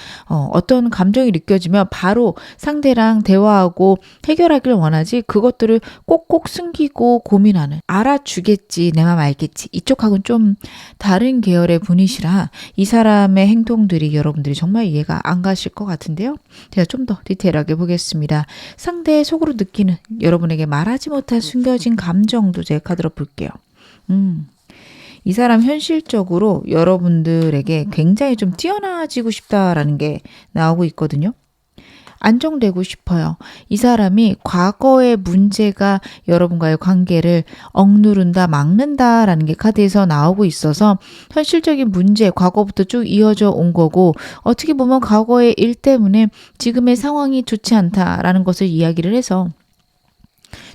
어떤 감정이 느껴지면 바로 상대랑 대화하고 해결하길 원하지 그것들을 꼭꼭 숨기고 고민하는 알아주겠지 내 맘 알겠지 이쪽하고는 좀 다른 계열의 분이시라 이 사람의 행동들이 여러분들이 정말 이해가 안 가실 것 같은데요. 제가 좀 더 디테일하게 보겠습니다. 상대의 속으로 느끼는 여러분에게 말하지 못한 숨겨진 감정도 제 카드로 볼게요. 이 사람 현실적으로 여러분들에게 굉장히 좀 뛰어나지고 싶다라는 게 나오고 있거든요. 안정되고 싶어요. 이 사람이 과거의 문제가 여러분과의 관계를 억누른다, 막는다라는 게 카드에서 나오고 있어서 현실적인 문제, 과거부터 쭉 이어져 온 거고 어떻게 보면 과거의 일 때문에 지금의 상황이 좋지 않다라는 것을 이야기를 해서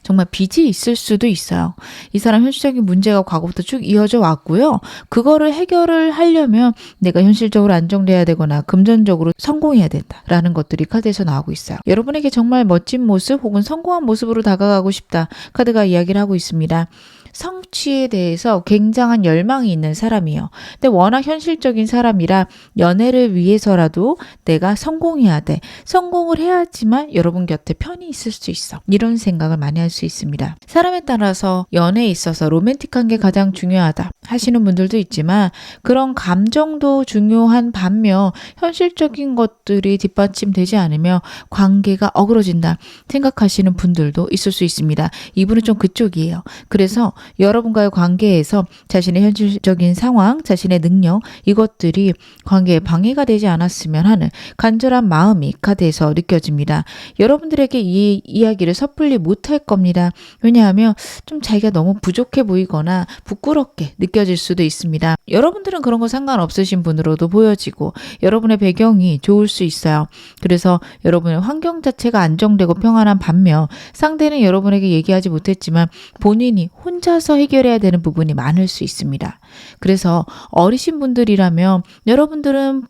정말 빚이 있을 수도 있어요. 이 사람 현실적인 문제가 과거부터 쭉 이어져 왔고요. 그거를 해결을 하려면 내가 현실적으로 안정돼야 되거나 금전적으로 성공해야 된다라는 것들이 카드에서 나오고 있어요. 여러분에게 정말 멋진 모습 혹은 성공한 모습으로 다가가고 싶다. 카드가 이야기를 하고 있습니다. 성취에 대해서 굉장한 열망이 있는 사람이에요. 근데 워낙 현실적인 사람이라 연애를 위해서라도 내가 성공해야 돼. 성공을 해야지만 여러분 곁에 편히 있을 수 있어. 이런 생각을 많이 할 수 있습니다. 사람에 따라서 연애에 있어서 로맨틱한 게 가장 중요하다 하시는 분들도 있지만 그런 감정도 중요한 반면 현실적인 것들이 뒷받침되지 않으며 관계가 어그러진다 생각하시는 분들도 있을 수 있습니다. 이분은 좀 그쪽이에요. 그래서 여러분과의 관계에서 자신의 현실적인 상황, 자신의 능력 이것들이 관계에 방해가 되지 않았으면 하는 간절한 마음이 카드에서 느껴집니다. 여러분들에게 이 이야기를 섣불리 못할 겁니다. 왜냐하면 좀 자기가 너무 부족해 보이거나 부끄럽게 느껴질 수도 있습니다. 여러분들은 그런 거 상관없으신 분으로도 보여지고 여러분의 배경이 좋을 수 있어요. 그래서 여러분의 환경 자체가 안정되고 평안한 반면 상대는 여러분에게 얘기하지 못했지만 본인이 혼자서 해결해야 되는 부분이 많을 수 있습니다. 그래서 어리신 분들이라면 여러분들은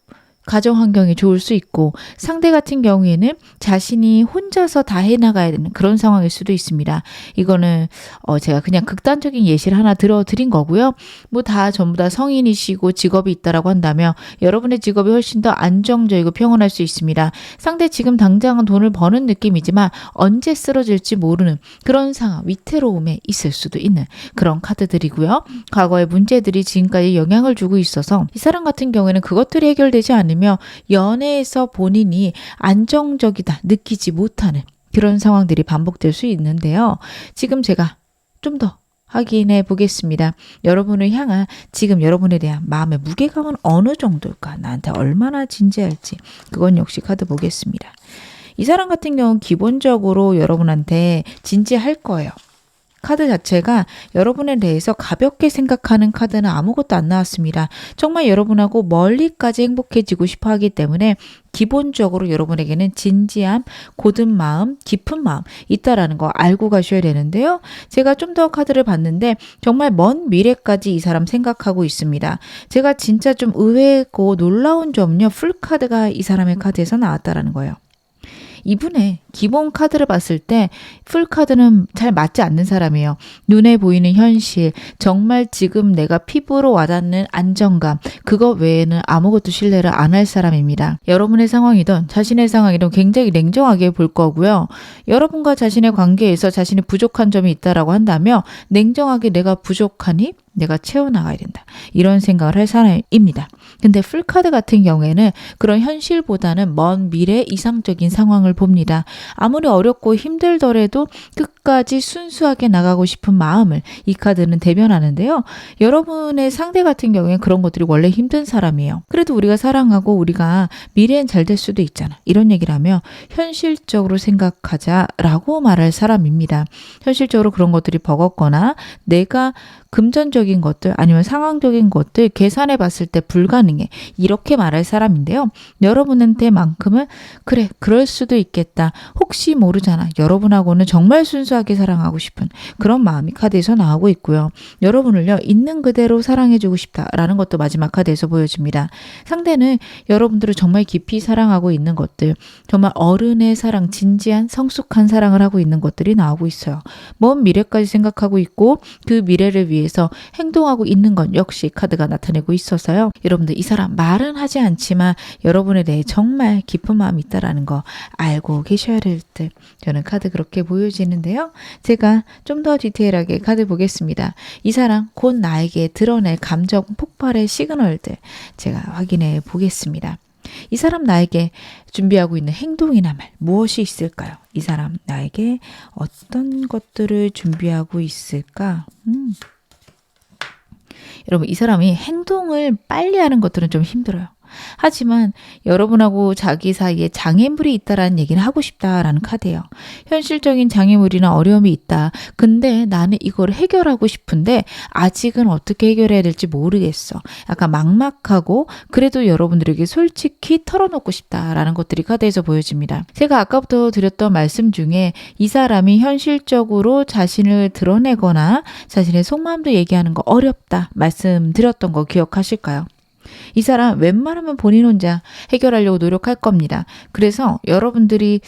가정 환경이 좋을 수 있고 상대 같은 경우에는 자신이 혼자서 다 해나가야 되는 그런 상황일 수도 있습니다. 이거는 제가 그냥 극단적인 예시를 하나 들어드린 거고요. 뭐 다 전부 다 성인이시고 직업이 있다라고 한다면 여러분의 직업이 훨씬 더 안정적이고 평온할 수 있습니다. 상대 지금 당장은 돈을 버는 느낌이지만 언제 쓰러질지 모르는 그런 상황, 위태로움에 있을 수도 있는 그런 카드들이고요. 과거의 문제들이 지금까지 영향을 주고 있어서 이 사람 같은 경우에는 그것들이 해결되지 않으면 연애에서 본인이 안정적이다 느끼지 못하는 그런 상황들이 반복될 수 있는데요. 지금 제가 좀 더 확인해 보겠습니다. 여러분을 향한 지금 여러분에 대한 마음의 무게감은 어느 정도일까? 나한테 얼마나 진지할지 그건 역시 카드 보겠습니다. 이 사람 같은 경우는 기본적으로 여러분한테 진지할 거예요. 카드 자체가 여러분에 대해서 가볍게 생각하는 카드는 아무것도 안 나왔습니다. 정말 여러분하고 멀리까지 행복해지고 싶어 하기 때문에 기본적으로 여러분에게는 진지함, 고든 마음, 깊은 마음 있다라는 거 알고 가셔야 되는데요. 제가 좀 더 카드를 봤는데 정말 먼 미래까지 이 사람 생각하고 있습니다. 제가 진짜 좀 의외고 놀라운 점은요. 풀카드가 이 사람의 카드에서 나왔다라는 거예요. 이분의 기본 카드를 봤을 때 풀카드는 잘 맞지 않는 사람이에요. 눈에 보이는 현실, 정말 지금 내가 피부로 와닿는 안정감, 그거 외에는 아무것도 신뢰를 안 할 사람입니다. 여러분의 상황이든 자신의 상황이든 굉장히 냉정하게 볼 거고요. 여러분과 자신의 관계에서 자신이 부족한 점이 있다라고 한다면 냉정하게 내가 부족하니 내가 채워나가야 된다. 이런 생각을 할 사람입니다. 근데 풀카드 같은 경우에는 그런 현실보다는 먼 미래 이상적인 상황을 봅니다. 아무리 어렵고 힘들더라도 끝까지 순수하게 나가고 싶은 마음을 이 카드는 대변하는데요. 여러분의 상대 같은 경우에 그런 것들이 원래 힘든 사람이에요. 그래도 우리가 사랑하고 우리가 미래엔 잘 될 수도 있잖아. 이런 얘기를 하면 현실적으로 생각하자라고 말할 사람입니다. 현실적으로 그런 것들이 버겁거나 내가 금전적인 것들 아니면 상황적인 것들 계산해 봤을 때 불가능해. 이렇게 말할 사람인데요. 여러분한테만큼은 그래 그럴 수도 있겠다. 혹시 모르잖아. 여러분하고는 정말 순수하게 사랑하고 싶은 그런 마음이 카드에서 나오고 있고요. 여러분을요. 있는 그대로 사랑해주고 싶다라는 것도 마지막 카드에서 보여집니다. 상대는 여러분들을 정말 깊이 사랑하고 있는 것들 정말 어른의 사랑, 진지한 성숙한 사랑을 하고 있는 것들이 나오고 있어요. 먼 미래까지 생각하고 있고 그 미래를 위해서 행동하고 있는 건 역시 카드가 나타내고 있어서요. 여러분들 이 사람 말은 하지 않지만 여러분에 대해 정말 깊은 마음이 있다라는 거 알고 계셔야 될 듯 저는 카드 그렇게 보여지는데요. 제가 좀 더 디테일하게 카드 보겠습니다. 이 사람 곧 나에게 드러낼 감정 폭발의 시그널들 제가 확인해 보겠습니다. 이 사람 나에게 준비하고 있는 행동이나 말 무엇이 있을까요? 이 사람 나에게 어떤 것들을 준비하고 있을까? 여러분 이 사람이 행동을 빨리 하는 것들은 좀 힘들어요. 하지만 여러분하고 자기 사이에 장애물이 있다라는 얘기는 하고 싶다라는 카드예요. 현실적인 장애물이나 어려움이 있다. 근데 나는 이걸 해결하고 싶은데 아직은 어떻게 해결해야 될지 모르겠어. 약간 막막하고 그래도 여러분들에게 솔직히 털어놓고 싶다라는 것들이 카드에서 보여집니다. 제가 아까부터 드렸던 말씀 중에 이 사람이 현실적으로 자신을 드러내거나 자신의 속마음도 얘기하는 거 어렵다 말씀드렸던 거 기억하실까요? 이 사람 웬만하면 본인 혼자 해결하려고 노력할 겁니다. 그래서 여러분들이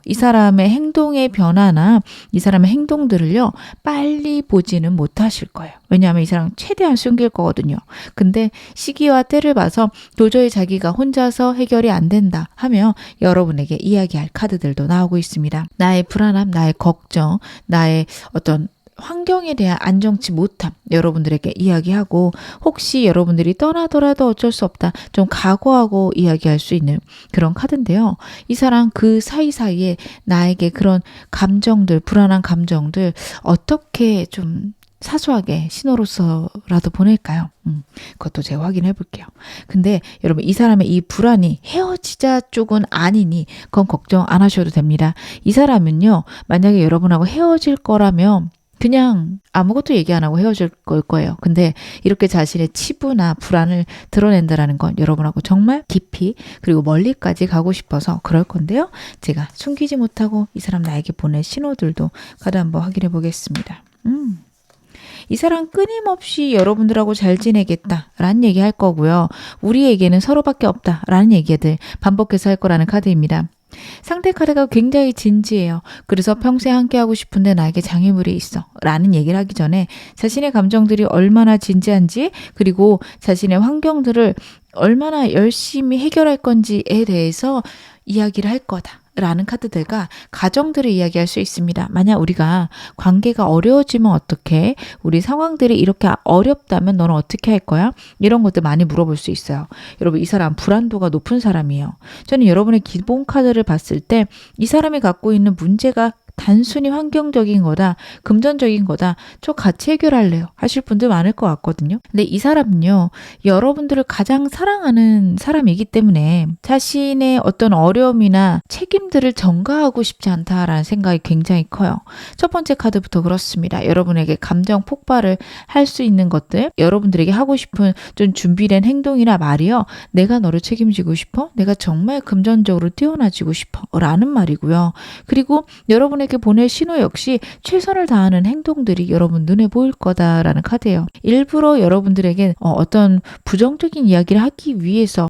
이 사람의 행동의 변화나 이 사람의 행동들을요 빨리 보지는 못하실 거예요. 왜냐하면 이 사람 최대한 숨길 거거든요. 근데 시기와 때를 봐서 도저히 자기가 혼자서 해결이 안 된다 하면 여러분에게 이야기할 카드들도 나오고 있습니다. 나의 불안함, 나의 걱정, 나의 어떤 환경에 대한 안정치 못함 여러분들에게 이야기하고 혹시 여러분들이 떠나더라도 어쩔 수 없다 좀 각오하고 이야기할 수 있는 그런 카드인데요. 이 사람 그 사이사이에 나에게 그런 감정들 불안한 감정들 어떻게 좀 사소하게 신호로서라도 보낼까요? 그것도 제가 확인해 볼게요. 근데 여러분 이 사람의 이 불안이 헤어지자 쪽은 아니니 그건 걱정 안 하셔도 됩니다. 이 사람은요 만약에 여러분하고 헤어질 거라면 그냥 아무것도 얘기 안 하고 헤어질 걸 거예요. 근데 이렇게 자신의 치부나 불안을 드러낸다라는 건 여러분하고 정말 깊이 그리고 멀리까지 가고 싶어서 그럴 건데요. 제가 숨기지 못하고 이 사람 나에게 보낸 신호들도 카드 한번 확인해 보겠습니다. 이 사람 끊임없이 여러분들하고 잘 지내겠다라는 얘기 할 거고요. 우리에게는 서로밖에 없다라는 얘기들 반복해서 할 거라는 카드입니다. 상대 카드가 굉장히 진지해요. 그래서 평생 함께하고 싶은데 나에게 장애물이 있어 라는 얘기를 하기 전에 자신의 감정들이 얼마나 진지한지 그리고 자신의 환경들을 얼마나 열심히 해결할 건지에 대해서 이야기를 할 거다. 라는 카드들과 가정들을 이야기할 수 있습니다. 만약 우리가 관계가 어려워지면 어떡해? 우리 상황들이 이렇게 어렵다면 너는 어떻게 할 거야? 이런 것들 많이 물어볼 수 있어요. 여러분 이 사람 불안도가 높은 사람이에요. 저는 여러분의 기본 카드를 봤을 때 이 사람이 갖고 있는 문제가 단순히 환경적인 거다, 금전적인 거다, 저 같이 해결할래요 하실 분들 많을 것 같거든요. 근데 이 사람은요, 여러분들을 가장 사랑하는 사람이기 때문에 자신의 어떤 어려움이나 책임들을 전가하고 싶지 않다라는 생각이 굉장히 커요. 첫 번째 카드부터 그렇습니다. 여러분에게 감정 폭발을 할 수 있는 것들, 여러분들에게 하고 싶은 좀 준비된 행동이나 말이요. 내가 너를 책임지고 싶어? 내가 정말 금전적으로 뛰어나지고 싶어? 라는 말이고요. 그리고 여러분에게 보낼 신호 역시 최선을 다하는 행동들이 여러분 눈에 보일 거다라는 카드예요. 일부러 여러분들에게 어떤 부정적인 이야기를 하기 위해서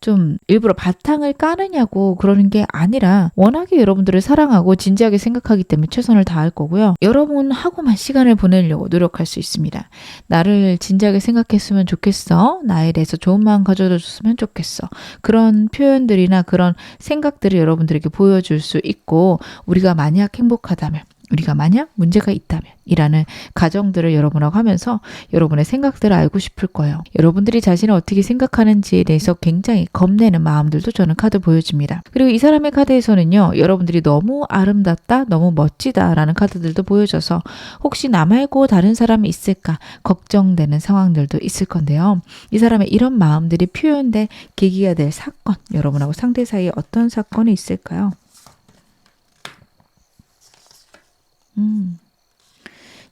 좀 일부러 바탕을 까느냐고 그러는 게 아니라 워낙에 여러분들을 사랑하고 진지하게 생각하기 때문에 최선을 다할 거고요. 여러분하고만 시간을 보내려고 노력할 수 있습니다. 나를 진지하게 생각했으면 좋겠어. 나에 대해서 좋은 마음 가져다 줬으면 좋겠어. 그런 표현들이나 그런 생각들을 여러분들에게 보여줄 수 있고 우리가 만약 행복하다면 우리가 만약 문제가 있다면 이라는 가정들을 여러분하고 하면서 여러분의 생각들을 알고 싶을 거예요. 여러분들이 자신을 어떻게 생각하는지에 대해서 굉장히 겁내는 마음들도 저는 카드 보여집니다. 그리고 이 사람의 카드에서는요. 여러분들이 너무 아름답다, 너무 멋지다라는 카드들도 보여져서 혹시 나 말고 다른 사람이 있을까 걱정되는 상황들도 있을 건데요. 이 사람의 이런 마음들이 표현될 계기가 될 사건, 여러분하고 상대 사이에 어떤 사건이 있을까요?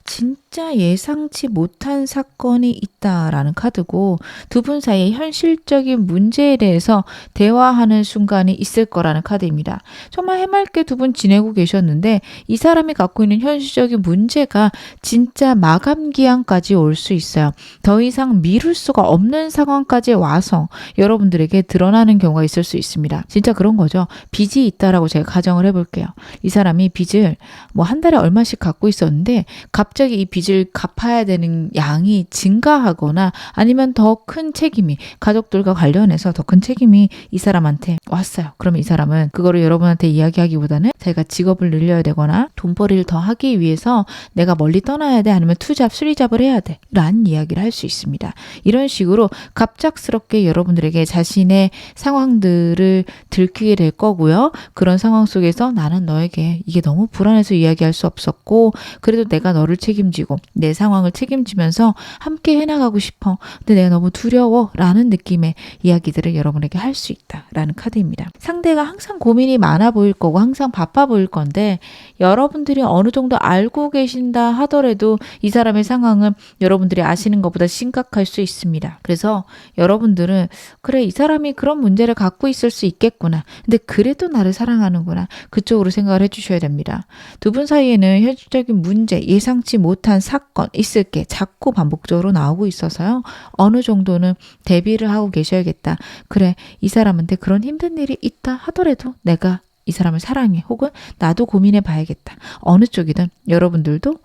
진짜 예상치 못한 사건이 있다라는 카드고 두 분 사이의 현실적인 문제에 대해서 대화하는 순간이 있을 거라는 카드입니다. 정말 해맑게 두 분 지내고 계셨는데 이 사람이 갖고 있는 현실적인 문제가 진짜 마감 기한까지 올 수 있어요. 더 이상 미룰 수가 없는 상황까지 와서 여러분들에게 드러나는 경우가 있을 수 있습니다. 진짜 그런 거죠. 빚이 있다라고 제가 가정을 해볼게요. 이 사람이 빚을 한 달에 얼마씩 갖고 있었는데 갑자기 이 빚을 갚아야 되는 양이 증가하거나 아니면 더 큰 책임이 가족들과 관련해서 더 큰 책임이 이 사람한테 왔어요. 그러면 이 사람은 그거를 여러분한테 이야기하기보다는 자기가 직업을 늘려야 되거나 돈벌이를 더 하기 위해서 내가 멀리 떠나야 돼 아니면 투잡, 수리잡을 해야 돼 라는 이야기를 할 수 있습니다. 이런 식으로 갑작스럽게 여러분들에게 자신의 상황들을 들키게 될 거고요. 그런 상황 속에서 나는 너에게 이게 너무 불안해서 이야기할 수 없었고 그래도 내가 너를 책임지고 가지고 내 상황을 책임지면서 함께 해나가고 싶어. 근데 내가 너무 두려워 라는 느낌의 이야기들을 여러분에게 할 수 있다 라는 카드입니다. 상대가 항상 고민이 많아 보일 거고 항상 바빠 보일 건데 여러분들이 어느 정도 알고 계신다 하더라도 이 사람의 상황은 여러분들이 아시는 것보다 심각할 수 있습니다. 그래서 여러분들은 그래, 이 사람이 그런 문제를 갖고 있을 수 있겠구나. 근데 그래도 나를 사랑하는구나. 그쪽으로 생각을 해주셔야 됩니다. 두 분 사이에는 현실적인 문제, 예상치 못한 사건 있을 게 자꾸 반복적으로 나오고 있어서요. 어느 정도는 대비를 하고 계셔야겠다. 그래, 이 사람한테 그런 힘든 일이 있다 하더라도 내가 이 사람을 사랑해. 혹은 나도 고민해 봐야겠다. 어느 쪽이든 여러분들도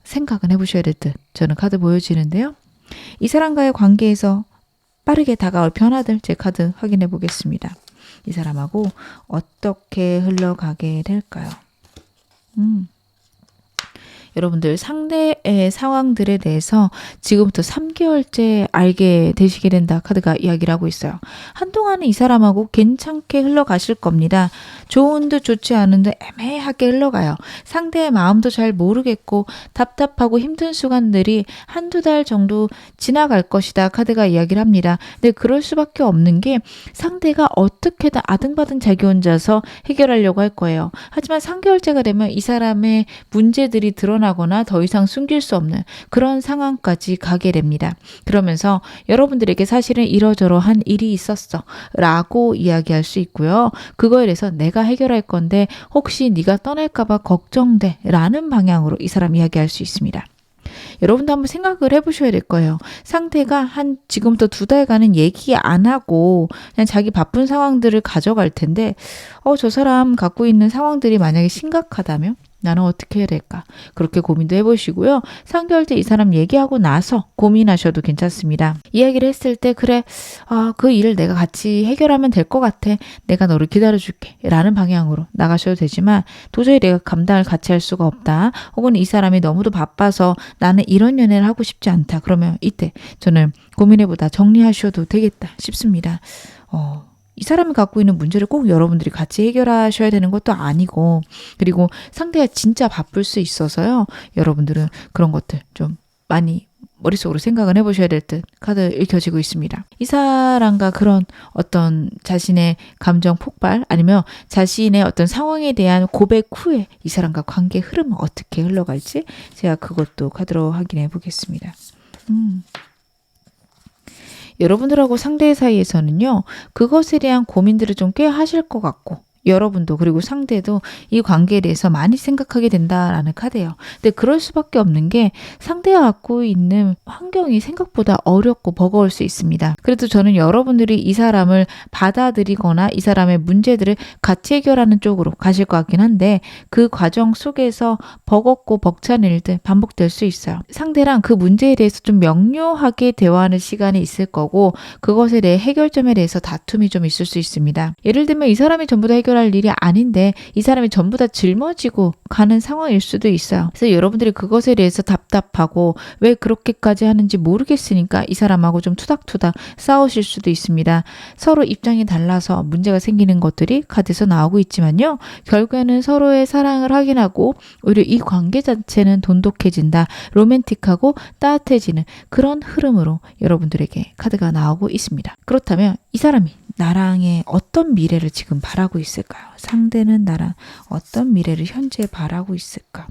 생각은 해보셔야 될 듯 저는 카드 보여지는데요. 이 사람과의 관계에서 빠르게 다가올 변화들 제 카드 확인해 보겠습니다. 이 사람하고 어떻게 흘러가게 될까요? 여러분들 상대의 상황들에 대해서 지금부터 3개월째 알게 되시게 된다 카드가 이야기를 하고 있어요. 한동안은 이 사람하고 괜찮게 흘러가실 겁니다. 좋은 듯 좋지 않은 듯 애매하게 흘러가요. 상대의 마음도 잘 모르겠고 답답하고 힘든 순간들이 한두 달 정도 지나갈 것이다 카드가 이야기를 합니다. 근데 그럴 수밖에 없는 게 상대가 어떻게든 아등바등 자기 혼자서 해결하려고 할 거예요. 하지만 3개월째가 되면 이 사람의 문제들이 드러나거나 더 이상 숨길 수 없는 그런 상황까지 가게 됩니다. 그러면서 여러분들에게 사실은 이러저러한 일이 있었어 라고 이야기할 수 있고요. 그거에 대해서 내가 해결할 건데 혹시 네가 떠날까봐 걱정돼 라는 방향으로 이 사람 이야기할 수 있습니다. 여러분도 한번 생각을 해보셔야 될 거예요. 상대가 한 지금부터 2달간은 얘기 안 하고 그냥 자기 바쁜 상황들을 가져갈 텐데 저 사람 갖고 있는 상황들이 만약에 심각하다면 나는 어떻게 해야 될까? 그렇게 고민도 해보시고요. 3개월째 이 사람 얘기하고 나서 고민하셔도 괜찮습니다. 이야기를 했을 때 그래, 그 일을 내가 같이 해결하면 될 것 같아. 내가 너를 기다려줄게 라는 방향으로 나가셔도 되지만 도저히 내가 감당을 같이 할 수가 없다. 혹은 이 사람이 너무도 바빠서 나는 이런 연애를 하고 싶지 않다. 그러면 이때 저는 고민해보다 정리하셔도 되겠다 싶습니다. 이 사람이 갖고 있는 문제를 꼭 여러분들이 같이 해결하셔야 되는 것도 아니고 그리고 상대가 진짜 바쁠 수 있어서요. 여러분들은 그런 것들 좀 많이 머릿속으로 생각을 해보셔야 될 듯 카드 읽혀지고 있습니다. 이 사람과 그런 어떤 자신의 감정 폭발 아니면 자신의 어떤 상황에 대한 고백 후에 이 사람과 관계 흐름은 어떻게 흘러갈지 제가 그것도 카드로 확인해 보겠습니다. 여러분들하고 상대 사이에서는요. 그것에 대한 고민들을 좀 꽤 하실 것 같고 여러분도 그리고 상대도 이 관계에 대해서 많이 생각하게 된다라는 카드예요. 근데 그럴 수밖에 없는 게 상대가 갖고 있는 환경이 생각보다 어렵고 버거울 수 있습니다. 그래도 저는 여러분들이 이 사람을 받아들이거나 이 사람의 문제들을 같이 해결하는 쪽으로 가실 것 같긴 한데 그 과정 속에서 버겁고 벅찬 일들 반복될 수 있어요. 상대랑 그 문제에 대해서 좀 명료하게 대화하는 시간이 있을 거고 그것에 대해 해결점에 대해서 다툼이 좀 있을 수 있습니다. 예를 들면 이 사람이 전부 다 해결할 일이 아닌데 이 사람이 전부 다 짊어지고 가는 상황일 수도 있어요. 그래서 여러분들이 그것에 대해서 답답하고 왜 그렇게까지 하는지 모르겠으니까 이 사람하고 좀 투닥투닥 싸우실 수도 있습니다. 서로 입장이 달라서 문제가 생기는 것들이 카드에서 나오고 있지만요. 결국에는 서로의 사랑을 확인하고 오히려 이 관계 자체는 돈독해진다. 로맨틱하고 따뜻해지는 그런 흐름으로 여러분들에게 카드가 나오고 있습니다. 그렇다면 이 사람이 나랑의 어떤 미래를 지금 바라고 있을까요? 상대는 나랑 어떤 미래를 현재 바라고 있을까?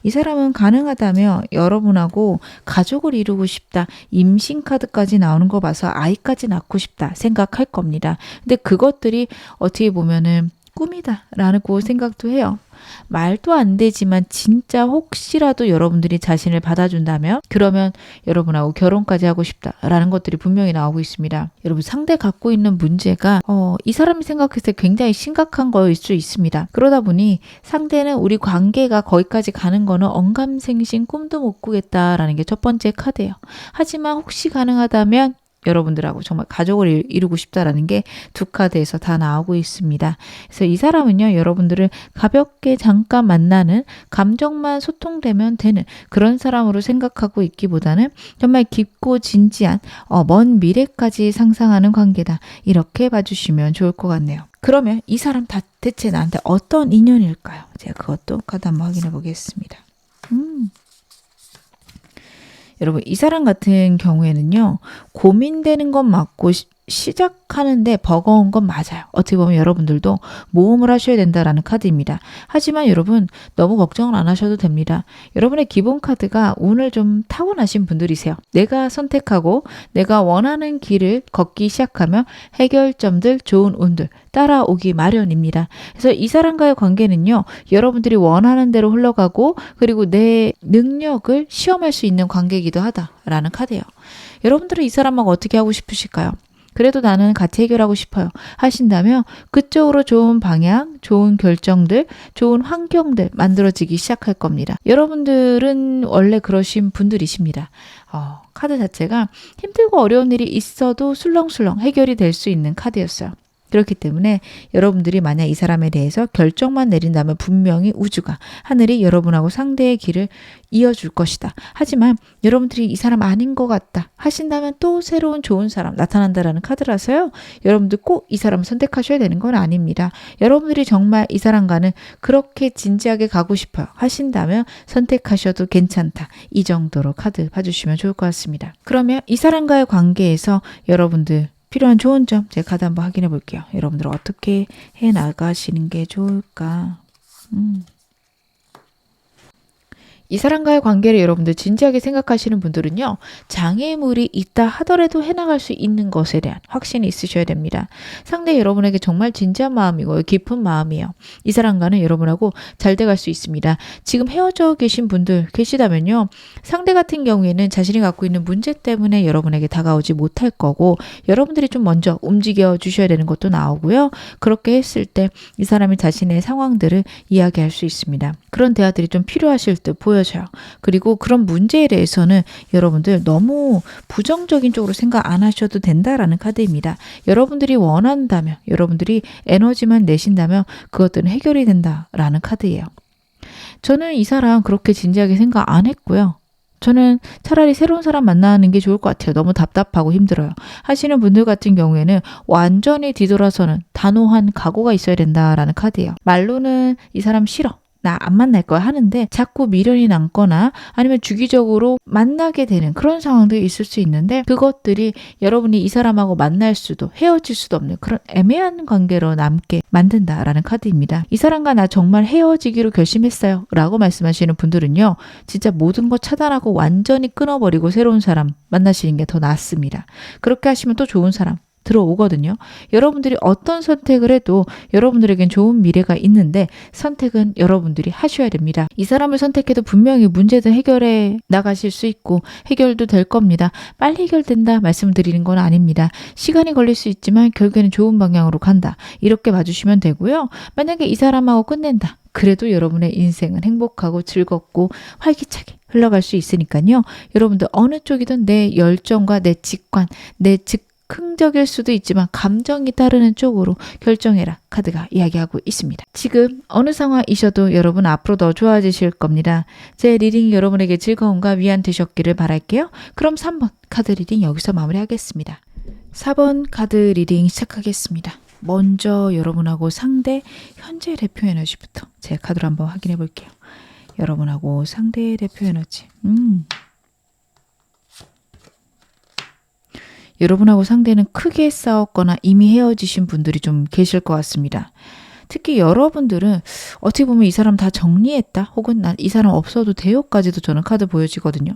이 사람은 가능하다면 여러분하고 가족을 이루고 싶다. 임신 카드까지 나오는 거 봐서 아이까지 낳고 싶다 생각할 겁니다. 근데 그것들이 어떻게 보면은 꿈이다라는 그 생각도 해요. 말도 안 되지만 진짜 혹시라도 여러분들이 자신을 받아준다면 그러면 여러분하고 결혼까지 하고 싶다라는 것들이 분명히 나오고 있습니다. 여러분 상대 갖고 있는 문제가 이 사람이 생각했을 때 굉장히 심각한 거일 수 있습니다. 그러다 보니 상대는 우리 관계가 거기까지 가는 거는 언감생심 꿈도 못 꾸겠다라는 게 첫 번째 카드예요. 하지만 혹시 가능하다면 여러분들하고 정말 가족을 이루고 싶다라는 게 두 카드에서 다 나오고 있습니다. 그래서 이 사람은요, 여러분들을 가볍게 잠깐 만나는 감정만 소통되면 되는 그런 사람으로 생각하고 있기보다는 정말 깊고 진지한 먼 미래까지 상상하는 관계다. 이렇게 봐주시면 좋을 것 같네요. 그러면 이 사람 대체 나한테 어떤 인연일까요? 제가 그것도 카드 한번 확인해 보겠습니다. 여러분, 이 사람 같은 경우에는요, 고민되는 건 맞고 시작하는데 버거운 건 맞아요. 어떻게 보면 여러분들도 모험을 하셔야 된다라는 카드입니다. 하지만 여러분, 너무 걱정을 안 하셔도 됩니다. 여러분의 기본 카드가 운을 좀 타고나신 분들이세요. 내가 선택하고 내가 원하는 길을 걷기 시작하면 해결점들, 좋은 운들 따라오기 마련입니다. 그래서 이 사람과의 관계는요, 여러분들이 원하는 대로 흘러가고 그리고 내 능력을 시험할 수 있는 관계이기도 하다라는 카드예요. 여러분들은 이 사람하고 어떻게 하고 싶으실까요? 그래도 나는 같이 해결하고 싶어요 하신다면 그쪽으로 좋은 방향, 좋은 결정들, 좋은 환경들 만들어지기 시작할 겁니다. 여러분들은 원래 그러신 분들이십니다. 카드 자체가 힘들고 어려운 일이 있어도 술렁술렁 해결이 될 수 있는 카드였어요. 그렇기 때문에 여러분들이 만약 이 사람에 대해서 결정만 내린다면 분명히 우주가, 하늘이 여러분하고 상대의 길을 이어줄 것이다. 하지만 여러분들이 이 사람 아닌 것 같다 하신다면 또 새로운 좋은 사람 나타난다라는 카드라서요. 여러분들 꼭 이 사람을 선택하셔야 되는 건 아닙니다. 여러분들이 정말 이 사람과는 그렇게 진지하게 가고 싶어요 하신다면 선택하셔도 괜찮다. 이 정도로 카드 봐주시면 좋을 것 같습니다. 그러면 이 사람과의 관계에서 여러분들 필요한 좋은 점 제가 카드 한번 확인해 볼게요. 여러분들 어떻게 해 나가시는 게 좋을까? 이 사람과의 관계를 여러분들 진지하게 생각하시는 분들은요. 장애물이 있다 하더라도 해나갈 수 있는 것에 대한 확신이 있으셔야 됩니다. 상대 여러분에게 정말 진지한 마음이고요. 깊은 마음이에요. 이 사람과는 여러분하고 잘 돼갈 수 있습니다. 지금 헤어져 계신 분들 계시다면요. 상대 같은 경우에는 자신이 갖고 있는 문제 때문에 여러분에게 다가오지 못할 거고 여러분들이 좀 먼저 움직여 주셔야 되는 것도 나오고요. 그렇게 했을 때 이 사람이 자신의 상황들을 이야기할 수 있습니다. 그런 대화들이 좀 필요하실 듯 보여져요. 그리고 그런 문제에 대해서는 여러분들 너무 부정적인 쪽으로 생각 안 하셔도 된다라는 카드입니다. 여러분들이 원한다면, 여러분들이 에너지만 내신다면 그것들은 해결이 된다라는 카드예요. 저는 이 사람 그렇게 진지하게 생각 안 했고요. 저는 차라리 새로운 사람 만나는 게 좋을 것 같아요. 너무 답답하고 힘들어요. 하시는 분들 같은 경우에는 완전히 뒤돌아서는 단호한 각오가 있어야 된다라는 카드예요. 말로는 이 사람 싫어, 나 안 만날 거야 하는데 자꾸 미련이 남거나 아니면 주기적으로 만나게 되는 그런 상황들이 있을 수 있는데 그것들이 여러분이 이 사람하고 만날 수도 헤어질 수도 없는 그런 애매한 관계로 남게 만든다라는 카드입니다. 이 사람과 나 정말 헤어지기로 결심했어요 라고 말씀하시는 분들은요. 진짜 모든 거 차단하고 완전히 끊어버리고 새로운 사람 만나시는 게 더 낫습니다. 그렇게 하시면 또 좋은 사람 들어오거든요. 여러분들이 어떤 선택을 해도 여러분들에겐 좋은 미래가 있는데 선택은 여러분들이 하셔야 됩니다. 이 사람을 선택해도 분명히 문제든 해결해 나가실 수 있고 해결도 될 겁니다. 빨리 해결된다 말씀드리는 건 아닙니다. 시간이 걸릴 수 있지만 결국에는 좋은 방향으로 간다. 이렇게 봐주시면 되고요. 만약에 이 사람하고 끝낸다. 그래도 여러분의 인생은 행복하고 즐겁고 활기차게 흘러갈 수 있으니까요. 여러분들 어느 쪽이든 내 열정과 내 직관, 내 즉흥적일 수도 있지만 감정이 따르는 쪽으로 결정해라 카드가 이야기하고 있습니다. 지금 어느 상황이셔도 여러분 앞으로 더 좋아지실 겁니다. 제 리딩이 여러분에게 즐거움과 위안 되셨기를 바랄게요. 그럼 3번 카드 리딩 여기서 마무리하겠습니다. 4번 카드 리딩 시작하겠습니다. 먼저 여러분하고 상대 현재 대표 에너지부터 제 카드로 한번 확인해 볼게요. 여러분하고 상대의 대표 에너지. 여러분하고 상대는 크게 싸웠거나 이미 헤어지신 분들이 좀 계실 것 같습니다. 특히 여러분들은 어떻게 보면 이 사람 다 정리했다 혹은 난 이 사람 없어도 돼요까지도 저는 카드 보여지거든요.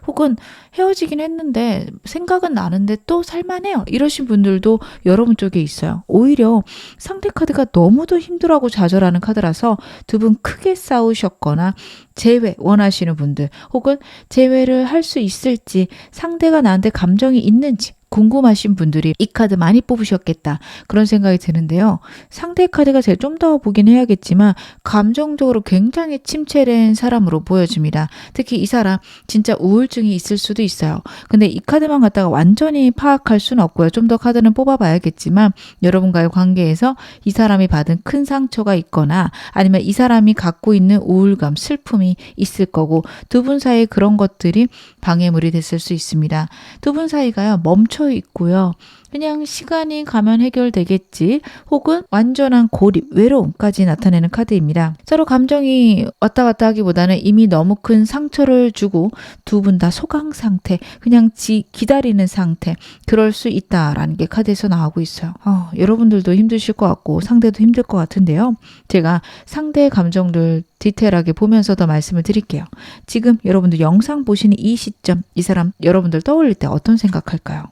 혹은 헤어지긴 했는데 생각은 나는데 또 살만해요 이러신 분들도 여러분 쪽에 있어요. 오히려 상대 카드가 너무도 힘들어하고 좌절하는 카드라서 두 분 크게 싸우셨거나 재회 원하시는 분들 혹은 재회를 할 수 있을지 상대가 나한테 감정이 있는지 궁금하신 분들이 이 카드 많이 뽑으셨겠다 그런 생각이 드는데요. 상대 카드가 제가 좀 더 보긴 해야겠지만 감정적으로 굉장히 침체된 사람으로 보여집니다. 특히 이 사람 진짜 우울증이 있을 수도 있어요. 근데 이 카드만 갖다가 완전히 파악할 수는 없고요. 좀 더 카드는 뽑아봐야겠지만 여러분과의 관계에서 이 사람이 받은 큰 상처가 있거나 아니면 이 사람이 갖고 있는 우울감, 슬픔이 있을 거고 두 분 사이에 그런 것들이 방해물이 됐을 수 있습니다. 두 분 사이가요 멈춰 있고요. 그냥 시간이 가면 해결되겠지 혹은 완전한 고립, 외로움까지 나타내는 카드입니다. 서로 감정이 왔다 갔다 하기보다는 이미 너무 큰 상처를 주고 두 분 다 소강 상태, 그냥 기다리는 상태, 그럴 수 있다라는 게 카드에서 나오고 있어요. 여러분들도 힘드실 것 같고 상대도 힘들 것 같은데요. 제가 상대의 감정들 디테일하게 보면서 더 말씀을 드릴게요. 지금 여러분들 영상 보시는 이 시점, 이 사람 여러분들 떠올릴 때 어떤 생각할까요?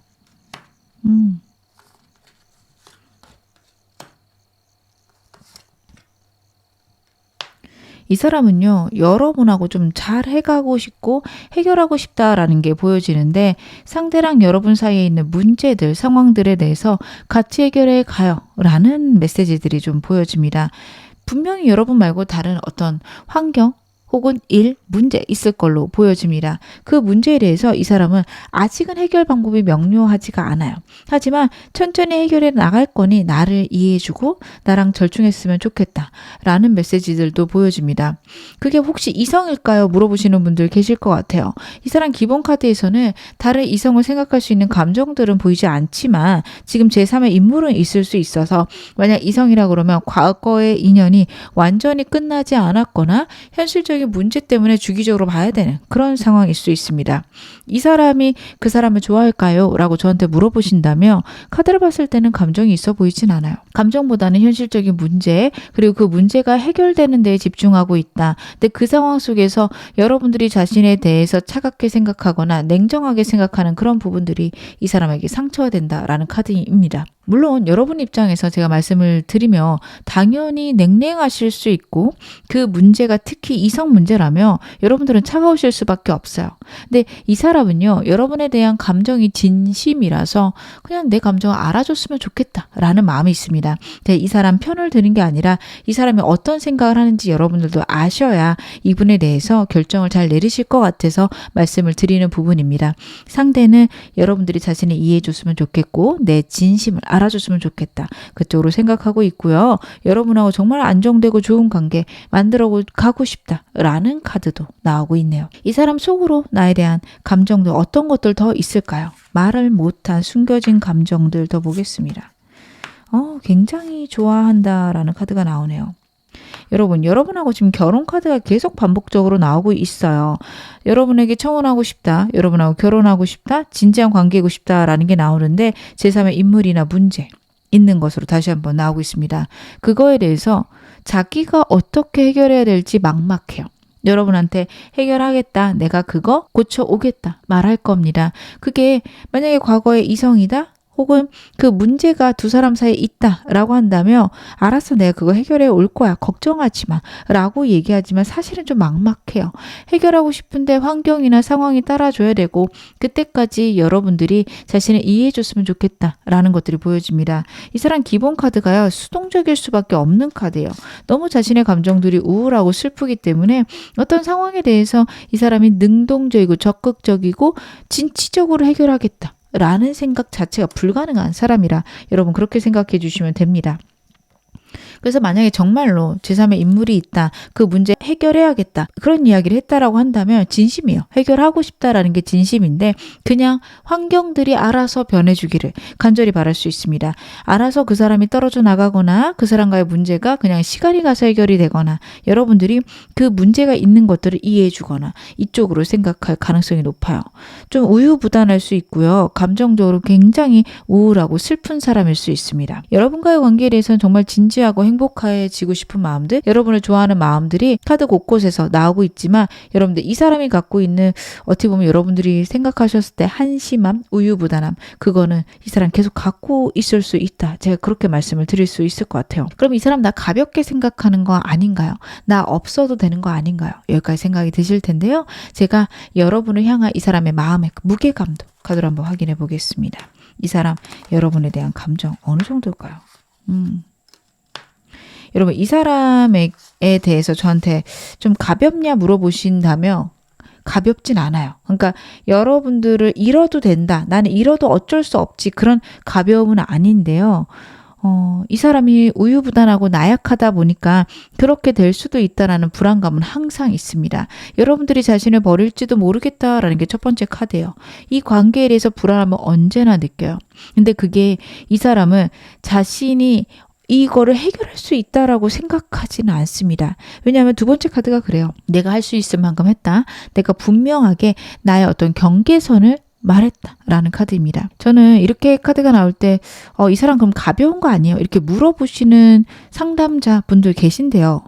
이 사람은요, 여러분하고 좀 잘 해가고 싶고 해결하고 싶다라는 게 보여지는데 상대랑 여러분 사이에 있는 문제들, 상황들에 대해서 같이 해결해 가요 라는 메시지들이 좀 보여집니다. 분명히 여러분 말고 다른 어떤 환경, 혹은 일, 문제 있을 걸로 보여집니다. 그 문제에 대해서 이 사람은 아직은 해결 방법이 명료하지가 않아요. 하지만 천천히 해결해 나갈 거니 나를 이해해주고 나랑 절충했으면 좋겠다 라는 메시지들도 보여집니다. 그게 혹시 이성일까요? 물어보시는 분들 계실 것 같아요. 이 사람 기본 카드에서는 다른 이성을 생각할 수 있는 감정들은 보이지 않지만 지금 제3의 인물은 있을 수 있어서 만약 이성이라 그러면 과거의 인연이 완전히 끝나지 않았거나 현실적인 문제 때문에 주기적으로 봐야 되는 그런 상황일 수 있습니다. 이 사람이 그 사람을 좋아할까요? 라고 저한테 물어보신다면 카드를 봤을 때는 감정이 있어 보이진 않아요. 감정보다는 현실적인 문제, 그리고 그 문제가 해결되는 데에 집중하고 있다. 근데 그 상황 속에서 여러분들이 자신에 대해서 차갑게 생각하거나 냉정하게 생각하는 그런 부분들이 이 사람에게 상처가 된다라는 카드입니다. 물론 여러분 입장에서 제가 말씀을 드리며 당연히 냉랭하실 수 있고 그 문제가 특히 이성 문제라며 여러분들은 차가우실 수밖에 없어요. 근데 이 사람은요, 여러분에 대한 감정이 진심이라서 그냥 내 감정을 알아줬으면 좋겠다라는 마음이 있습니다. 근데 이 사람 편을 드는 게 아니라 이 사람이 어떤 생각을 하는지 여러분들도 아셔야 이분에 대해서 결정을 잘 내리실 것 같아서 말씀을 드리는 부분입니다. 상대는 여러분들이 자신을 이해해줬으면 좋겠고 내 진심을 알아줬으면 좋겠다. 그쪽으로 생각하고 있고요. 여러분하고 정말 안정되고 좋은 관계 만들어 가고 싶다라는 카드도 나오고 있네요. 이 사람 속으로 나에 대한 감정들 어떤 것들 더 있을까요? 말을 못한 숨겨진 감정들 더 보겠습니다. 굉장히 좋아한다라는 카드가 나오네요. 여러분하고 지금 결혼 카드가 계속 반복적으로 나오고 있어요. 여러분에게 청혼하고 싶다, 여러분하고 결혼하고 싶다, 진지한 관계이고 싶다라는 게 나오는데 제3의 인물이나 문제 있는 것으로 다시 한번 나오고 있습니다. 그거에 대해서 자기가 어떻게 해결해야 될지 막막해요. 여러분한테 해결하겠다, 내가 그거 고쳐오겠다 말할 겁니다. 그게 만약에 과거의 이성이다? 혹은 그 문제가 두 사람 사이에 있다라고 한다면 알았어, 내가 그거 해결해 올 거야, 걱정하지 마 라고 얘기하지만 사실은 좀 막막해요. 해결하고 싶은데 환경이나 상황이 따라줘야 되고 그때까지 여러분들이 자신을 이해해 줬으면 좋겠다라는 것들이 보여집니다. 이 사람 기본 카드가요, 수동적일 수밖에 없는 카드예요. 너무 자신의 감정들이 우울하고 슬프기 때문에 어떤 상황에 대해서 이 사람이 능동적이고 적극적이고 진취적으로 해결하겠다 라는 생각 자체가 불가능한 사람이라 여러분 그렇게 생각해 주시면 됩니다. 그래서 만약에 정말로 제3의 인물이 있다, 그 문제 해결해야겠다 그런 이야기를 했다라고 한다면 진심이에요. 해결하고 싶다라는 게 진심인데 그냥 환경들이 알아서 변해주기를 간절히 바랄 수 있습니다. 알아서 그 사람이 떨어져 나가거나 그 사람과의 문제가 그냥 시간이 가서 해결이 되거나 여러분들이 그 문제가 있는 것들을 이해해 주거나 이쪽으로 생각할 가능성이 높아요. 좀 우유부단할 수 있고요. 감정적으로 굉장히 우울하고 슬픈 사람일 수 있습니다. 여러분과의 관계에 대해서는 정말 진지하고 행복해지고 싶은 마음들, 여러분을 좋아하는 마음들이 카드 곳곳에서 나오고 있지만 여러분들 이 사람이 갖고 있는 어떻게 보면 여러분들이 생각하셨을 때 한심함, 우유부단함, 그거는 이 사람 계속 갖고 있을 수 있다. 제가 그렇게 말씀을 드릴 수 있을 것 같아요. 그럼 이 사람 나 가볍게 생각하는 거 아닌가요? 나 없어도 되는 거 아닌가요? 여기까지 생각이 드실 텐데요. 제가 여러분을 향한 이 사람의 마음의 무게감도 카드로 한번 확인해 보겠습니다. 이 사람 여러분에 대한 감정 어느 정도일까요? 여러분 이 사람에 대해서 저한테 좀 가볍냐 물어보신다면 가볍진 않아요. 그러니까 여러분들을 잃어도 된다, 나는 잃어도 어쩔 수 없지, 그런 가벼움은 아닌데요. 이 사람이 우유부단하고 나약하다 보니까 그렇게 될 수도 있다라는 불안감은 항상 있습니다. 여러분들이 자신을 버릴지도 모르겠다라는 게 첫 번째 카드예요. 이 관계에 대해서 불안함을 언제나 느껴요. 근데 그게 이 사람은 자신이 이거를 해결할 수 있다라고 생각하지는 않습니다. 왜냐하면 두 번째 카드가 그래요. 내가 할 수 있을 만큼 했다. 내가 분명하게 나의 어떤 경계선을 말했다라는 카드입니다. 저는 이렇게 카드가 나올 때 이 사람 그럼 가벼운 거 아니에요? 이렇게 물어보시는 상담자 분들 계신데요.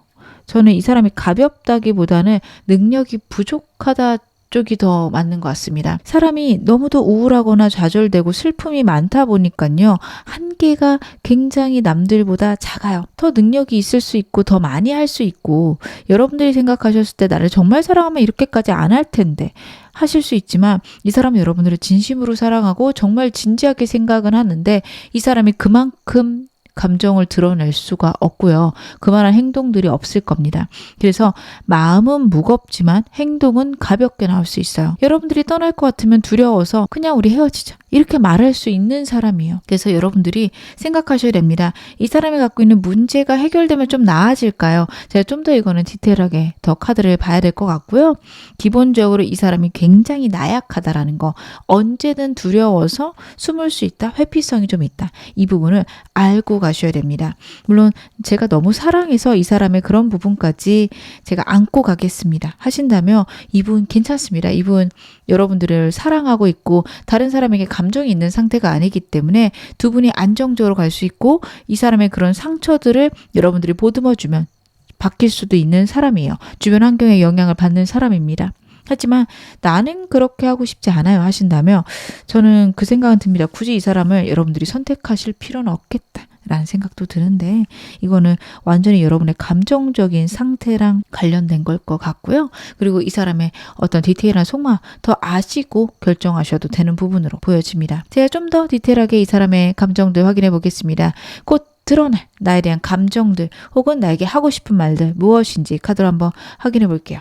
저는 이 사람이 가볍다기보다는 능력이 부족하다 쪽이 더 맞는 것 같습니다. 사람이 너무도 우울하거나 좌절되고 슬픔이 많다 보니까요. 한계가 굉장히 남들보다 작아요. 더 능력이 있을 수 있고 더 많이 할 수 있고 여러분들이 생각하셨을 때 나를 정말 사랑하면 이렇게까지 안 할 텐데 하실 수 있지만 이 사람은 여러분들을 진심으로 사랑하고 정말 진지하게 생각은 하는데 이 사람이 그만큼 감정을 드러낼 수가 없고요. 그만한 행동들이 없을 겁니다. 그래서 마음은 무겁지만 행동은 가볍게 나올 수 있어요. 여러분들이 떠날 것 같으면 두려워서 그냥 우리 헤어지자. 이렇게 말할 수 있는 사람이에요. 그래서 여러분들이 생각하셔야 됩니다. 이 사람이 갖고 있는 문제가 해결되면 좀 나아질까요? 제가 좀 더 이거는 디테일하게 더 카드를 봐야 될 것 같고요. 기본적으로 이 사람이 굉장히 나약하다라는 거, 언제든 두려워서 숨을 수 있다, 회피성이 좀 있다. 이 부분을 알고 가셔야 됩니다. 물론 제가 너무 사랑해서 이 사람의 그런 부분까지 제가 안고 가겠습니다. 하신다면 이분 괜찮습니다. 이분 여러분들을 사랑하고 있고 다른 사람에게 감정이 있는 상태가 아니기 때문에 두 분이 안정적으로 갈 수 있고 이 사람의 그런 상처들을 여러분들이 보듬어주면 바뀔 수도 있는 사람이에요. 주변 환경에 영향을 받는 사람입니다. 하지만 나는 그렇게 하고 싶지 않아요 하신다면 저는 그 생각은 듭니다. 굳이 이 사람을 여러분들이 선택하실 필요는 없겠다. 라는 생각도 드는데 이거는 완전히 여러분의 감정적인 상태랑 관련된 걸 것 같고요. 그리고 이 사람의 어떤 디테일한 속마 더 아시고 결정하셔도 되는 부분으로 보여집니다. 제가 좀 더 디테일하게 이 사람의 감정들 확인해 보겠습니다. 곧 드러날 나에 대한 감정들 혹은 나에게 하고 싶은 말들 무엇인지 카드로 한번 확인해 볼게요.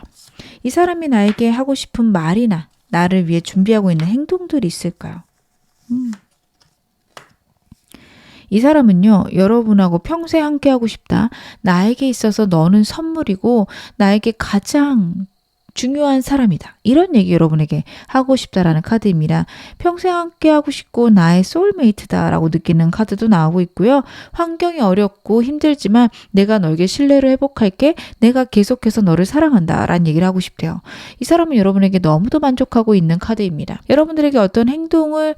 이 사람이 나에게 하고 싶은 말이나 나를 위해 준비하고 있는 행동들이 있을까요? 이 사람은요, 여러분하고 평생 함께하고 싶다. 나에게 있어서 너는 선물이고 나에게 가장 중요한 사람이다. 이런 얘기 여러분에게 하고 싶다라는 카드입니다. 평생 함께하고 싶고 나의 소울메이트다라고 느끼는 카드도 나오고 있고요. 환경이 어렵고 힘들지만 내가 너에게 신뢰를 회복할게. 내가 계속해서 너를 사랑한다라는 얘기를 하고 싶대요. 이 사람은 여러분에게 너무도 만족하고 있는 카드입니다. 여러분들에게 어떤 행동을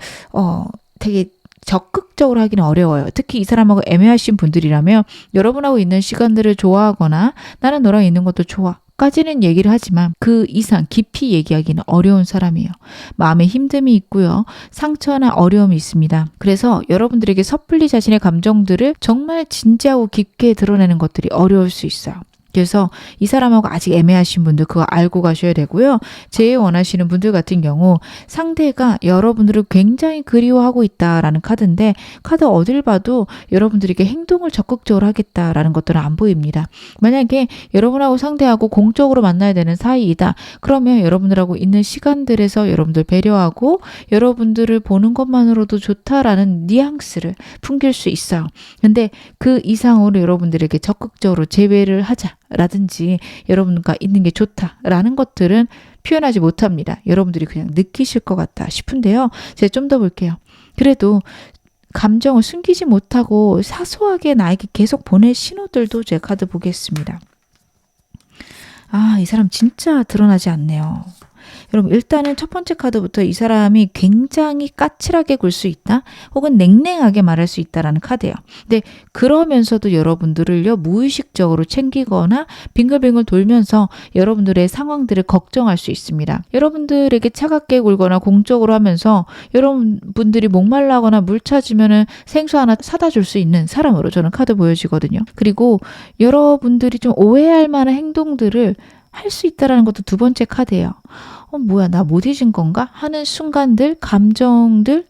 되게 적극적으로 하기는 어려워요. 특히 이 사람하고 애매하신 분들이라면 여러분하고 있는 시간들을 좋아하거나 나는 너랑 있는 것도 좋아. 까지는 얘기를 하지만 그 이상 깊이 얘기하기는 어려운 사람이에요. 마음에 힘듦이 있고요. 상처나 어려움이 있습니다. 그래서 여러분들에게 섣불리 자신의 감정들을 정말 진지하고 깊게 드러내는 것들이 어려울 수 있어요. 그래서 이 사람하고 아직 애매하신 분들 그거 알고 가셔야 되고요. 제일 원하시는 분들 같은 경우 상대가 여러분들을 굉장히 그리워하고 있다라는 카드인데 카드 어딜 봐도 여러분들에게 행동을 적극적으로 하겠다라는 것들은 안 보입니다. 만약에 여러분하고 상대하고 공적으로 만나야 되는 사이이다. 그러면 여러분들하고 있는 시간들에서 여러분들 배려하고 여러분들을 보는 것만으로도 좋다라는 뉘앙스를 풍길 수 있어요. 근데 그 이상으로 여러분들에게 적극적으로 제외를 하자. 라든지 여러분과 있는 게 좋다라는 것들은 표현하지 못합니다. 여러분들이 그냥 느끼실 것 같다 싶은데요. 제가 좀 더 볼게요. 그래도 감정을 숨기지 못하고 사소하게 나에게 계속 보낼 신호들도 제 카드 보겠습니다. 이 사람 진짜 드러나지 않네요. 여러분 일단은 첫 번째 카드부터 이 사람이 굉장히 까칠하게 굴 수 있다 혹은 냉랭하게 말할 수 있다라는 카드예요. 근데 그러면서도 여러분들을요 무의식적으로 챙기거나 빙글빙글 돌면서 여러분들의 상황들을 걱정할 수 있습니다. 여러분들에게 차갑게 굴거나 공적으로 하면서 여러분들이 목말라거나 물 찾으면은 생수 하나 사다 줄 수 있는 사람으로 저는 카드 보여지거든요. 그리고 여러분들이 좀 오해할 만한 행동들을 할 수 있다라는 것도 두 번째 카드예요. 뭐야 나 못 잊은 건가? 하는 순간들, 감정들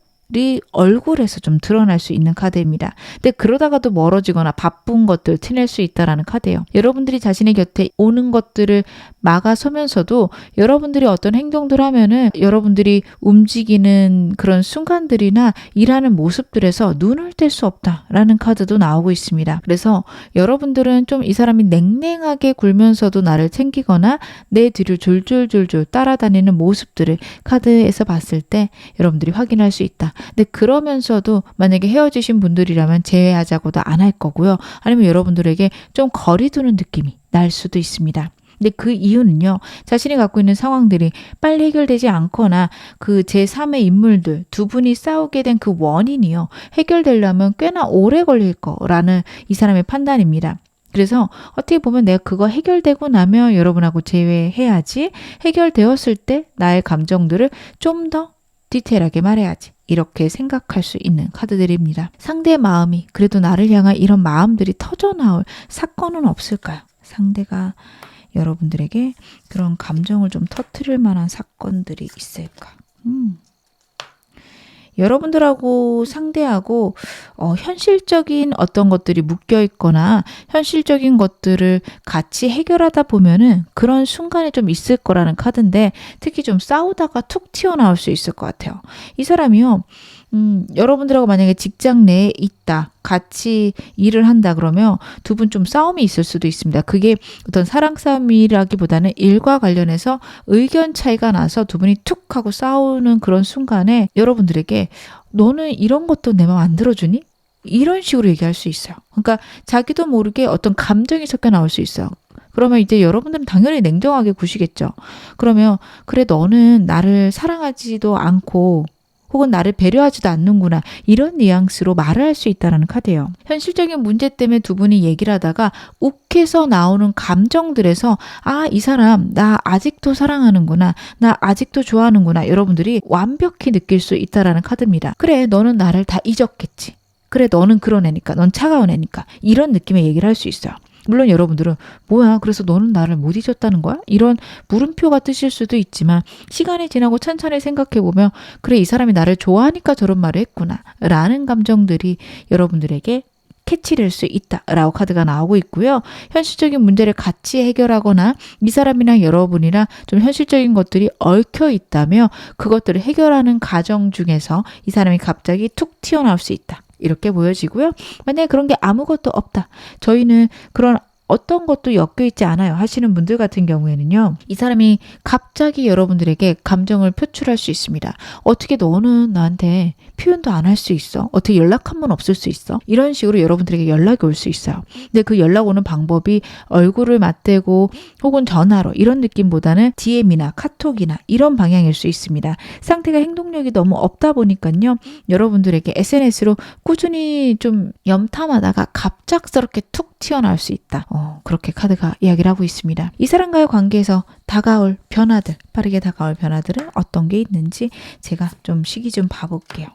얼굴에서 좀 드러날 수 있는 카드입니다. 근데 그러다가도 멀어지거나 바쁜 것들 티낼 수 있다라는 카드예요. 여러분들이 자신의 곁에 오는 것들을 막아서면서도 여러분들이 어떤 행동들 하면은 여러분들이 움직이는 그런 순간들이나 일하는 모습들에서 눈을 뗄 수 없다라는 카드도 나오고 있습니다. 그래서 여러분들은 좀 이 사람이 냉랭하게 굴면서도 나를 챙기거나 내 뒤를 졸졸졸졸 따라다니는 모습들을 카드에서 봤을 때 여러분들이 확인할 수 있다. 근데 그러면서도 만약에 헤어지신 분들이라면 재회하자고도 안 할 거고요. 아니면 여러분들에게 좀 거리 두는 느낌이 날 수도 있습니다. 근데 그 이유는요, 자신이 갖고 있는 상황들이 빨리 해결되지 않거나 그 제3의 인물들, 두 분이 싸우게 된 그 원인이요, 해결되려면 꽤나 오래 걸릴 거라는 이 사람의 판단입니다. 그래서 어떻게 보면 내가 그거 해결되고 나면 여러분하고 재회해야지, 해결되었을 때 나의 감정들을 좀 더 디테일하게 말해야지, 이렇게 생각할 수 있는 카드들입니다. 상대의 마음이 그래도 나를 향한 이런 마음들이 터져나올 사건은 없을까요? 상대가 여러분들에게 그런 감정을 좀 터뜨릴 만한 사건들이 있을까? 여러분들하고 상대하고 현실적인 어떤 것들이 묶여 있거나 현실적인 것들을 같이 해결하다 보면은 그런 순간이 좀 있을 거라는 카드인데, 특히 좀 싸우다가 툭 튀어나올 수 있을 것 같아요. 이 사람이요, 여러분들하고 만약에 직장 내에 있다, 같이 일을 한다 그러면 두 분 좀 싸움이 있을 수도 있습니다. 그게 어떤 사랑 싸움이라기보다는 일과 관련해서 의견 차이가 나서 두 분이 툭 하고 싸우는 그런 순간에 여러분들에게 너는 이런 것도 내 맘 안 들어주니? 이런 식으로 얘기할 수 있어요. 그러니까 자기도 모르게 어떤 감정이 섞여 나올 수 있어요. 그러면 이제 여러분들은 당연히 냉정하게 구시겠죠. 그러면 그래, 너는 나를 사랑하지도 않고 혹은 나를 배려하지도 않는구나, 이런 뉘앙스로 말을 할 수 있다는 카드예요. 현실적인 문제 때문에 두 분이 얘기를 하다가 욱해서 나오는 감정들에서 이 사람 나 아직도 사랑하는구나, 나 아직도 좋아하는구나, 여러분들이 완벽히 느낄 수 있다는 카드입니다. 그래, 너는 나를 다 잊었겠지. 그래, 너는 그런 애니까, 넌 차가운 애니까, 이런 느낌의 얘기를 할 수 있어요. 물론 여러분들은 뭐야, 그래서 너는 나를 못 잊었다는 거야? 이런 물음표가 뜨실 수도 있지만, 시간이 지나고 천천히 생각해보면 그래, 이 사람이 나를 좋아하니까 저런 말을 했구나 라는 감정들이 여러분들에게 캐치될 수 있다라고 카드가 나오고 있고요. 현실적인 문제를 같이 해결하거나 이 사람이랑 여러분이랑 좀 현실적인 것들이 얽혀 있다며 그것들을 해결하는 과정 중에서 이 사람이 갑자기 툭 튀어나올 수 있다, 이렇게 보여지고요. 만약에 그런 게 아무것도 없다, 저희는 그런 어떤 것도 엮여 있지 않아요 하시는 분들 같은 경우에는요, 이 사람이 갑자기 여러분들에게 감정을 표출할 수 있습니다. 어떻게 너는 나한테 표현도 안 할 수 있어? 어떻게 연락 한 번 없을 수 있어? 이런 식으로 여러분들에게 연락이 올 수 있어요. 근데 그 연락 오는 방법이 얼굴을 맞대고 혹은 전화로, 이런 느낌보다는 DM이나 카톡이나 이런 방향일 수 있습니다. 상태가 행동력이 너무 없다 보니까요, 여러분들에게 SNS로 꾸준히 좀 염탐하다가 갑작스럽게 툭 튀어나올 수 있다, 그렇게 카드가 이야기를 하고 있습니다. 이 사람과의 관계에서 다가올 변화들, 빠르게 다가올 변화들은 어떤 게 있는지 제가 좀 시기 좀 봐볼게요.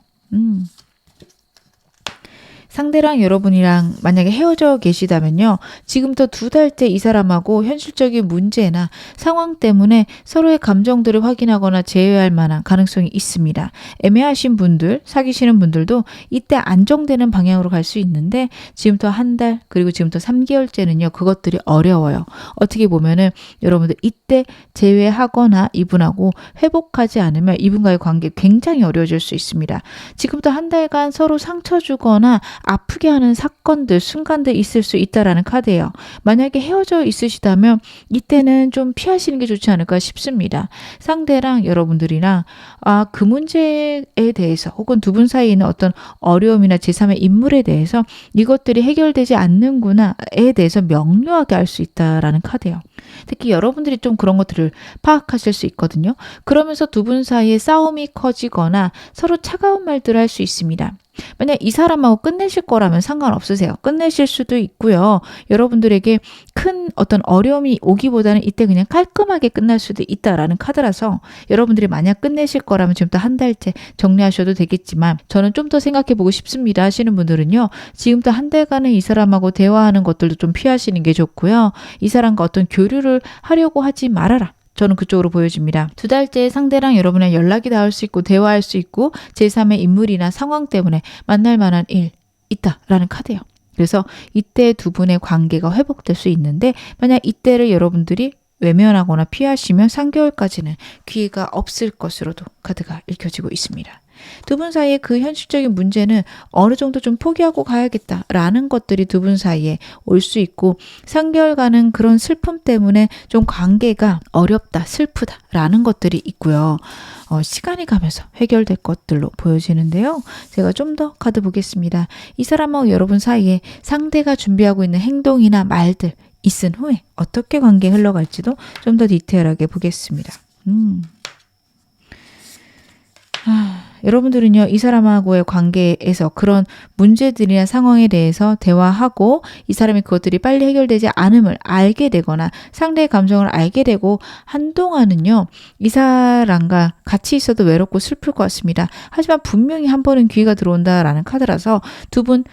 상대랑 여러분이랑 만약에 헤어져 계시다면요, 지금부터 2달째 이 사람하고 현실적인 문제나 상황 때문에 서로의 감정들을 확인하거나 제외할 만한 가능성이 있습니다. 애매하신 분들, 사귀시는 분들도 이때 안정되는 방향으로 갈 수 있는데, 지금부터 1달, 그리고 지금부터 3개월째는요, 그것들이 어려워요. 어떻게 보면은 여러분들 이때 제외하거나 이분하고 회복하지 않으면 이분과의 관계 굉장히 어려워질 수 있습니다. 지금부터 1달간 서로 상처 주거나 아프게 하는 사건들, 순간들 있을 수 있다라는 카드예요. 만약에 헤어져 있으시다면 이때는 좀 피하시는 게 좋지 않을까 싶습니다. 상대랑 여러분들이랑 그 문제에 대해서 혹은 두 분 사이에 있는 어떤 어려움이나 제3의 인물에 대해서 이것들이 해결되지 않는구나에 대해서 명료하게 알 수 있다라는 카드예요. 특히 여러분들이 좀 그런 것들을 파악하실 수 있거든요. 그러면서 두 분 사이에 싸움이 커지거나 서로 차가운 말들을 할 수 있습니다. 만약 이 사람하고 끝내실 거라면 상관없으세요. 끝내실 수도 있고요. 여러분들에게 큰 어떤 어려움이 오기보다는 이때 그냥 깔끔하게 끝날 수도 있다라는 카드라서, 여러분들이 만약 끝내실 거라면 지금부터 1달째 정리하셔도 되겠지만, 저는 좀 더 생각해 보고 싶습니다 하시는 분들은요, 지금부터 1달간은 이 사람하고 대화하는 것들도 좀 피하시는 게 좋고요. 이 사람과 어떤 교류를 하려고 하지 말아라, 저는 그쪽으로 보여집니다. 2달째 상대랑 여러분의 연락이 닿을 수 있고 대화할 수 있고 제3의 인물이나 상황 때문에 만날 만한 일 있다라는 카드예요. 그래서 이때 두 분의 관계가 회복될 수 있는데 만약 이때를 여러분들이 외면하거나 피하시면 3개월까지는 기회가 없을 것으로도 카드가 읽혀지고 있습니다. 두 분 사이에 그 현실적인 문제는 어느 정도 좀 포기하고 가야겠다라는 것들이 두 분 사이에 올 수 있고 3개월간은 그런 슬픔 때문에 좀 관계가 어렵다, 슬프다라는 것들이 있고요. 시간이 가면서 해결될 것들로 보여지는데요. 제가 좀 더 카드 보겠습니다. 이 사람하고 여러분 사이에 상대가 준비하고 있는 행동이나 말들 있은 후에 어떻게 관계 흘러갈지도 좀 더 디테일하게 보겠습니다. 여러분들은요, 이 사람하고의 관계에서 그런 문제들이나 상황에 대해서 대화하고 이 사람이 그것들이 빨리 해결되지 않음을 알게 되거나 상대의 감정을 알게 되고 한동안은요, 이 사람과 같이 있어도 외롭고 슬플 것 같습니다. 하지만 분명히 한 번은 기회가 들어온다라는 카드라서 두 분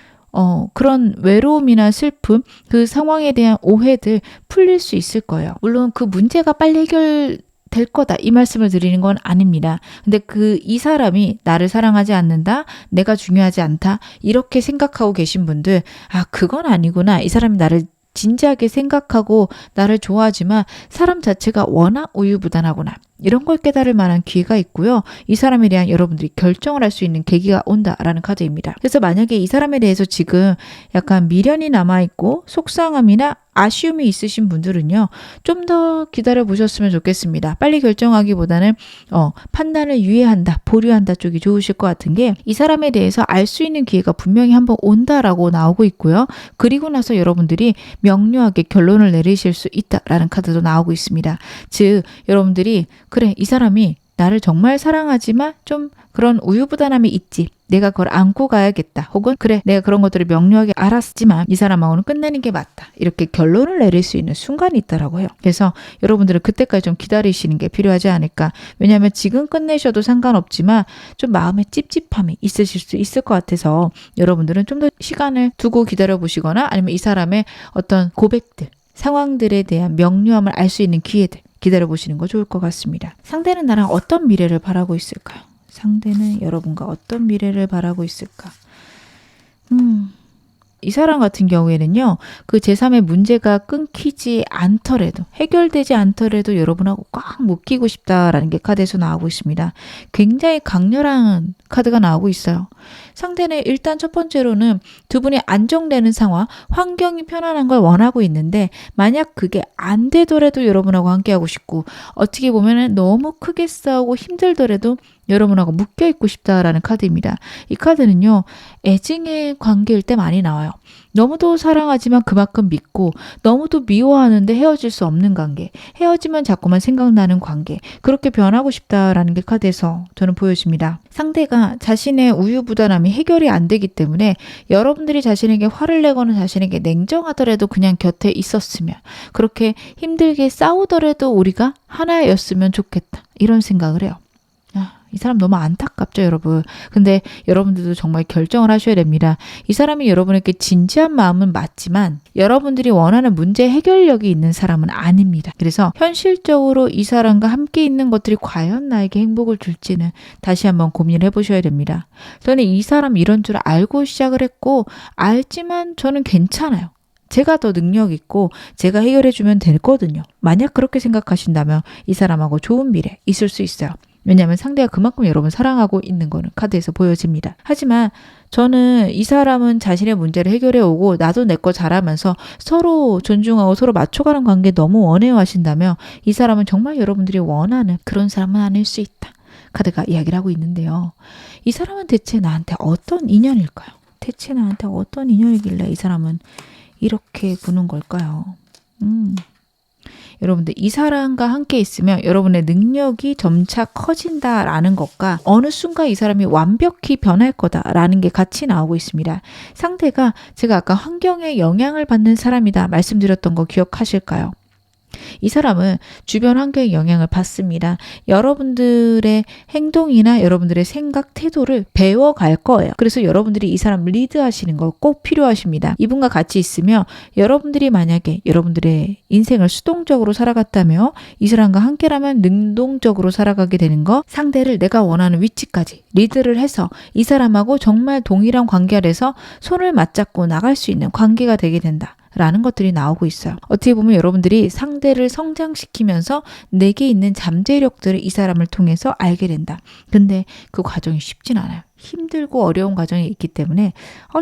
그런 외로움이나 슬픔, 그 상황에 대한 오해들 풀릴 수 있을 거예요. 물론 그 문제가 빨리 해결될 거다 이 말씀을 드리는 건 아닙니다. 근데 이 사람이 나를 사랑하지 않는다, 내가 중요하지 않다 이렇게 생각하고 계신 분들, 그건 아니구나. 이 사람이 나를 진지하게 생각하고 나를 좋아하지만 사람 자체가 워낙 우유부단하구나. 이런 걸 깨달을 만한 기회가 있고요. 이 사람에 대한 여러분들이 결정을 할 수 있는 계기가 온다라는 카드입니다. 그래서 만약에 이 사람에 대해서 지금 약간 미련이 남아있고 속상함이나 아쉬움이 있으신 분들은요. 좀 더 기다려 보셨으면 좋겠습니다. 빨리 결정하기보다는 판단을 유예한다, 보류한다 쪽이 좋으실 것 같은 게 이 사람에 대해서 알 수 있는 기회가 분명히 한번 온다라고 나오고 있고요. 그리고 나서 여러분들이 명료하게 결론을 내리실 수 있다라는 카드도 나오고 있습니다. 즉 여러분들이 그래, 이 사람이 나를 정말 사랑하지만 좀 그런 우유부단함이 있지. 내가 그걸 안고 가야겠다. 혹은 그래, 내가 그런 것들을 명료하게 알았지만 이 사람하고는 끝내는 게 맞다. 이렇게 결론을 내릴 수 있는 순간이 있다라고 해요. 그래서 여러분들은 그때까지 좀 기다리시는 게 필요하지 않을까. 왜냐하면 지금 끝내셔도 상관없지만 좀 마음에 찝찝함이 있으실 수 있을 것 같아서 여러분들은 좀 더 시간을 두고 기다려보시거나 아니면 이 사람의 어떤 고백들, 상황들에 대한 명료함을 알 수 있는 기회들 기다려보시는 거 좋을 것 같습니다. 상대는 나랑 어떤 미래를 바라고 있을까요? 상대는 여러분과 어떤 미래를 바라고 있을까? 이 사람 같은 경우에는요, 그 제3의 문제가 끊기지 않더라도, 해결되지 않더라도 여러분하고 꽉 묶이고 싶다라는 게 카드에서 나오고 있습니다. 굉장히 강렬한 카드가 나오고 있어요. 상대는 일단 첫 번째로는 두 분이 안정되는 상황, 환경이 편안한 걸 원하고 있는데 만약 그게 안 되더라도 여러분하고 함께하고 싶고 어떻게 보면 너무 크게 싸우고 힘들더라도 여러분하고 묶여있고 싶다라는 카드입니다. 이 카드는요, 애증의 관계일 때 많이 나와요. 너무도 사랑하지만 그만큼 믿고 너무도 미워하는데 헤어질 수 없는 관계, 헤어지면 자꾸만 생각나는 관계, 그렇게 변하고 싶다라는 게 카드에서 저는 보여집니다. 상대가 자신의 우유부단함이 해결이 안 되기 때문에 여러분들이 자신에게 화를 내거나 자신에게 냉정하더라도 그냥 곁에 있었으면, 그렇게 힘들게 싸우더라도 우리가 하나였으면 좋겠다 이런 생각을 해요. 이 사람 너무 안타깝죠, 여러분. 근데 여러분들도 정말 결정을 하셔야 됩니다. 이 사람이 여러분에게 진지한 마음은 맞지만 여러분들이 원하는 문제 해결력이 있는 사람은 아닙니다. 그래서 현실적으로 이 사람과 함께 있는 것들이 과연 나에게 행복을 줄지는 다시 한번 고민을 해보셔야 됩니다. 저는 이 사람 이런 줄 알고 시작을 했고 알지만 저는 괜찮아요. 제가 더 능력 있고 제가 해결해주면 되거든요. 만약 그렇게 생각하신다면 이 사람하고 좋은 미래 있을 수 있어요. 왜냐하면 상대가 그만큼 여러분 사랑하고 있는 거는 카드에서 보여집니다. 하지만 저는 이 사람은 자신의 문제를 해결해 오고 나도 내 거 잘하면서 서로 존중하고 서로 맞춰가는 관계 너무 원해요 하신다면 이 사람은 정말 여러분들이 원하는 그런 사람은 아닐 수 있다. 카드가 이야기를 하고 있는데요. 이 사람은 대체 나한테 어떤 인연일까요? 대체 나한테 어떤 인연이길래 이 사람은 이렇게 구는 걸까요? 여러분들 이 사람과 함께 있으면 여러분의 능력이 점차 커진다라는 것과 어느 순간 이 사람이 완벽히 변할 거다라는 게 같이 나오고 있습니다. 상대가 제가 아까 환경에 영향을 받는 사람이다 말씀드렸던 거 기억하실까요? 이 사람은 주변 환경의 영향을 받습니다. 여러분들의 행동이나 여러분들의 생각, 태도를 배워갈 거예요. 그래서 여러분들이 이 사람 리드하시는 거 꼭 필요하십니다. 이분과 같이 있으면 여러분들이 만약에 여러분들의 인생을 수동적으로 살아갔다며 이 사람과 함께라면 능동적으로 살아가게 되는 거, 상대를 내가 원하는 위치까지 리드를 해서 이 사람하고 정말 동일한 관계 아래서 손을 맞잡고 나갈 수 있는 관계가 되게 된다. 라는 것들이 나오고 있어요. 어떻게 보면 여러분들이 상대를 성장시키면서 내게 있는 잠재력들을 이 사람을 통해서 알게 된다. 근데 그 과정이 쉽진 않아요. 힘들고 어려운 과정이 있기 때문에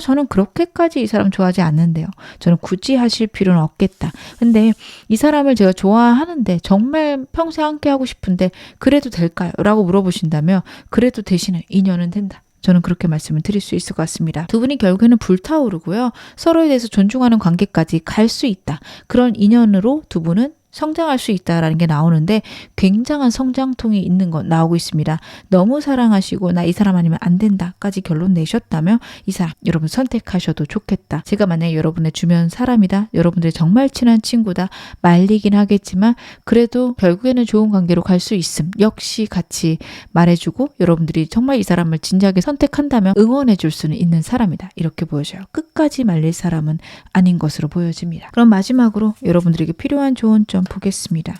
저는 그렇게까지 이 사람 좋아하지 않는데요. 저는 굳이 하실 필요는 없겠다. 근데 이 사람을 제가 좋아하는데 정말 평생 함께 하고 싶은데 그래도 될까요? 라고 물어보신다면 그래도 되시는 인연은 된다. 저는 그렇게 말씀을 드릴 수 있을 것 같습니다. 두 분이 결국에는 불타오르고요. 서로에 대해서 존중하는 관계까지 갈 수 있다. 그런 인연으로 두 분은 성장할 수 있다라는 게 나오는데 굉장한 성장통이 있는 건 나오고 있습니다. 너무 사랑하시고 나 이 사람 아니면 안 된다까지 결론 내셨다면 이 사람 여러분 선택하셔도 좋겠다. 제가 만약에 여러분의 주변 사람이다. 여러분들의 정말 친한 친구다. 말리긴 하겠지만 그래도 결국에는 좋은 관계로 갈 수 있음. 역시 같이 말해주고 여러분들이 정말 이 사람을 진지하게 선택한다면 응원해 줄 수는 있는 사람이다. 이렇게 보여져요. 끝까지 말릴 사람은 아닌 것으로 보여집니다. 그럼 마지막으로 여러분들에게 필요한 조언 좀 보겠습니다.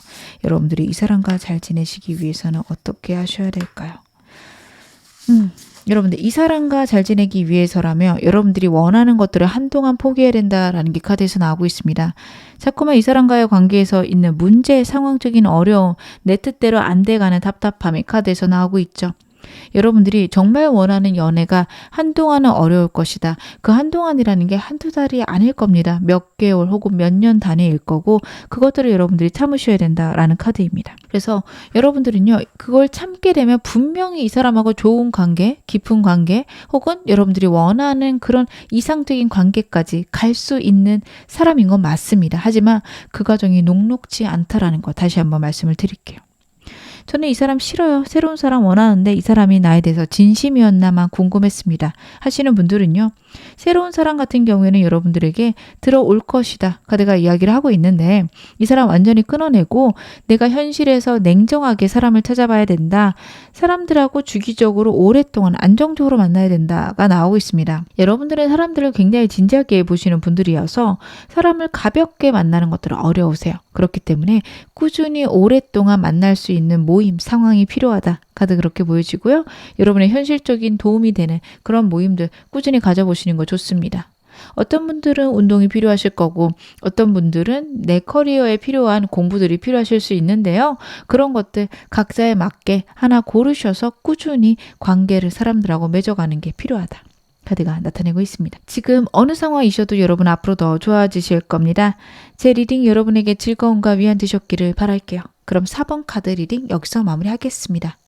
여러분들이 이 사람과 잘 지내시기 위해서는 어떻게 하셔야 될까요? 여러분들 이 사람과 잘 지내기 위해서라면 여러분들이 원하는 것들을 한동안 포기해야 된다라는 게 카드에서 나오고 있습니다. 자꾸만 이 사람과의 관계에서 있는 문제, 상황적인 어려움, 내 뜻대로 안 돼가는 답답함이 카드에서 나오고 있죠. 여러분들이 정말 원하는 연애가 한동안은 어려울 것이다. 그 한동안이라는 게 한두 달이 아닐 겁니다. 몇 개월 혹은 몇 년 단위일 거고 그것들을 여러분들이 참으셔야 된다라는 카드입니다. 그래서 여러분들은요. 그걸 참게 되면 분명히 이 사람하고 좋은 관계, 깊은 관계 혹은 여러분들이 원하는 그런 이상적인 관계까지 갈 수 있는 사람인 건 맞습니다. 하지만 그 과정이 녹록지 않다라는 거 다시 한번 말씀을 드릴게요. 저는 이 사람 싫어요. 새로운 사람 원하는데 이 사람이 나에 대해서 진심이었나만 궁금했습니다. 하시는 분들은요. 새로운 사람 같은 경우에는 여러분들에게 들어올 것이다. 카드가 이야기를 하고 있는데 이 사람 완전히 끊어내고 내가 현실에서 냉정하게 사람을 찾아봐야 된다. 사람들하고 주기적으로 오랫동안 안정적으로 만나야 된다가 나오고 있습니다. 여러분들은 사람들을 굉장히 진지하게 보시는 분들이어서 사람을 가볍게 만나는 것들은 어려우세요. 그렇기 때문에 꾸준히 오랫동안 만날 수 있는 모임, 상황이 필요하다. 카드 그렇게 보여지고요. 여러분의 현실적인 도움이 되는 그런 모임들 꾸준히 가져보시는 거 좋습니다. 어떤 분들은 운동이 필요하실 거고 어떤 분들은 내 커리어에 필요한 공부들이 필요하실 수 있는데요. 그런 것들 각자에 맞게 하나 고르셔서 꾸준히 관계를 사람들하고 맺어가는 게 필요하다. 카드가 나타내고 있습니다. 지금 어느 상황이셔도 여러분 앞으로 더 좋아지실 겁니다. 제 리딩 여러분에게 즐거움과 위안 되셨기를 바랄게요. 그럼 4번 카드 리딩 여기서 마무리하겠습니다.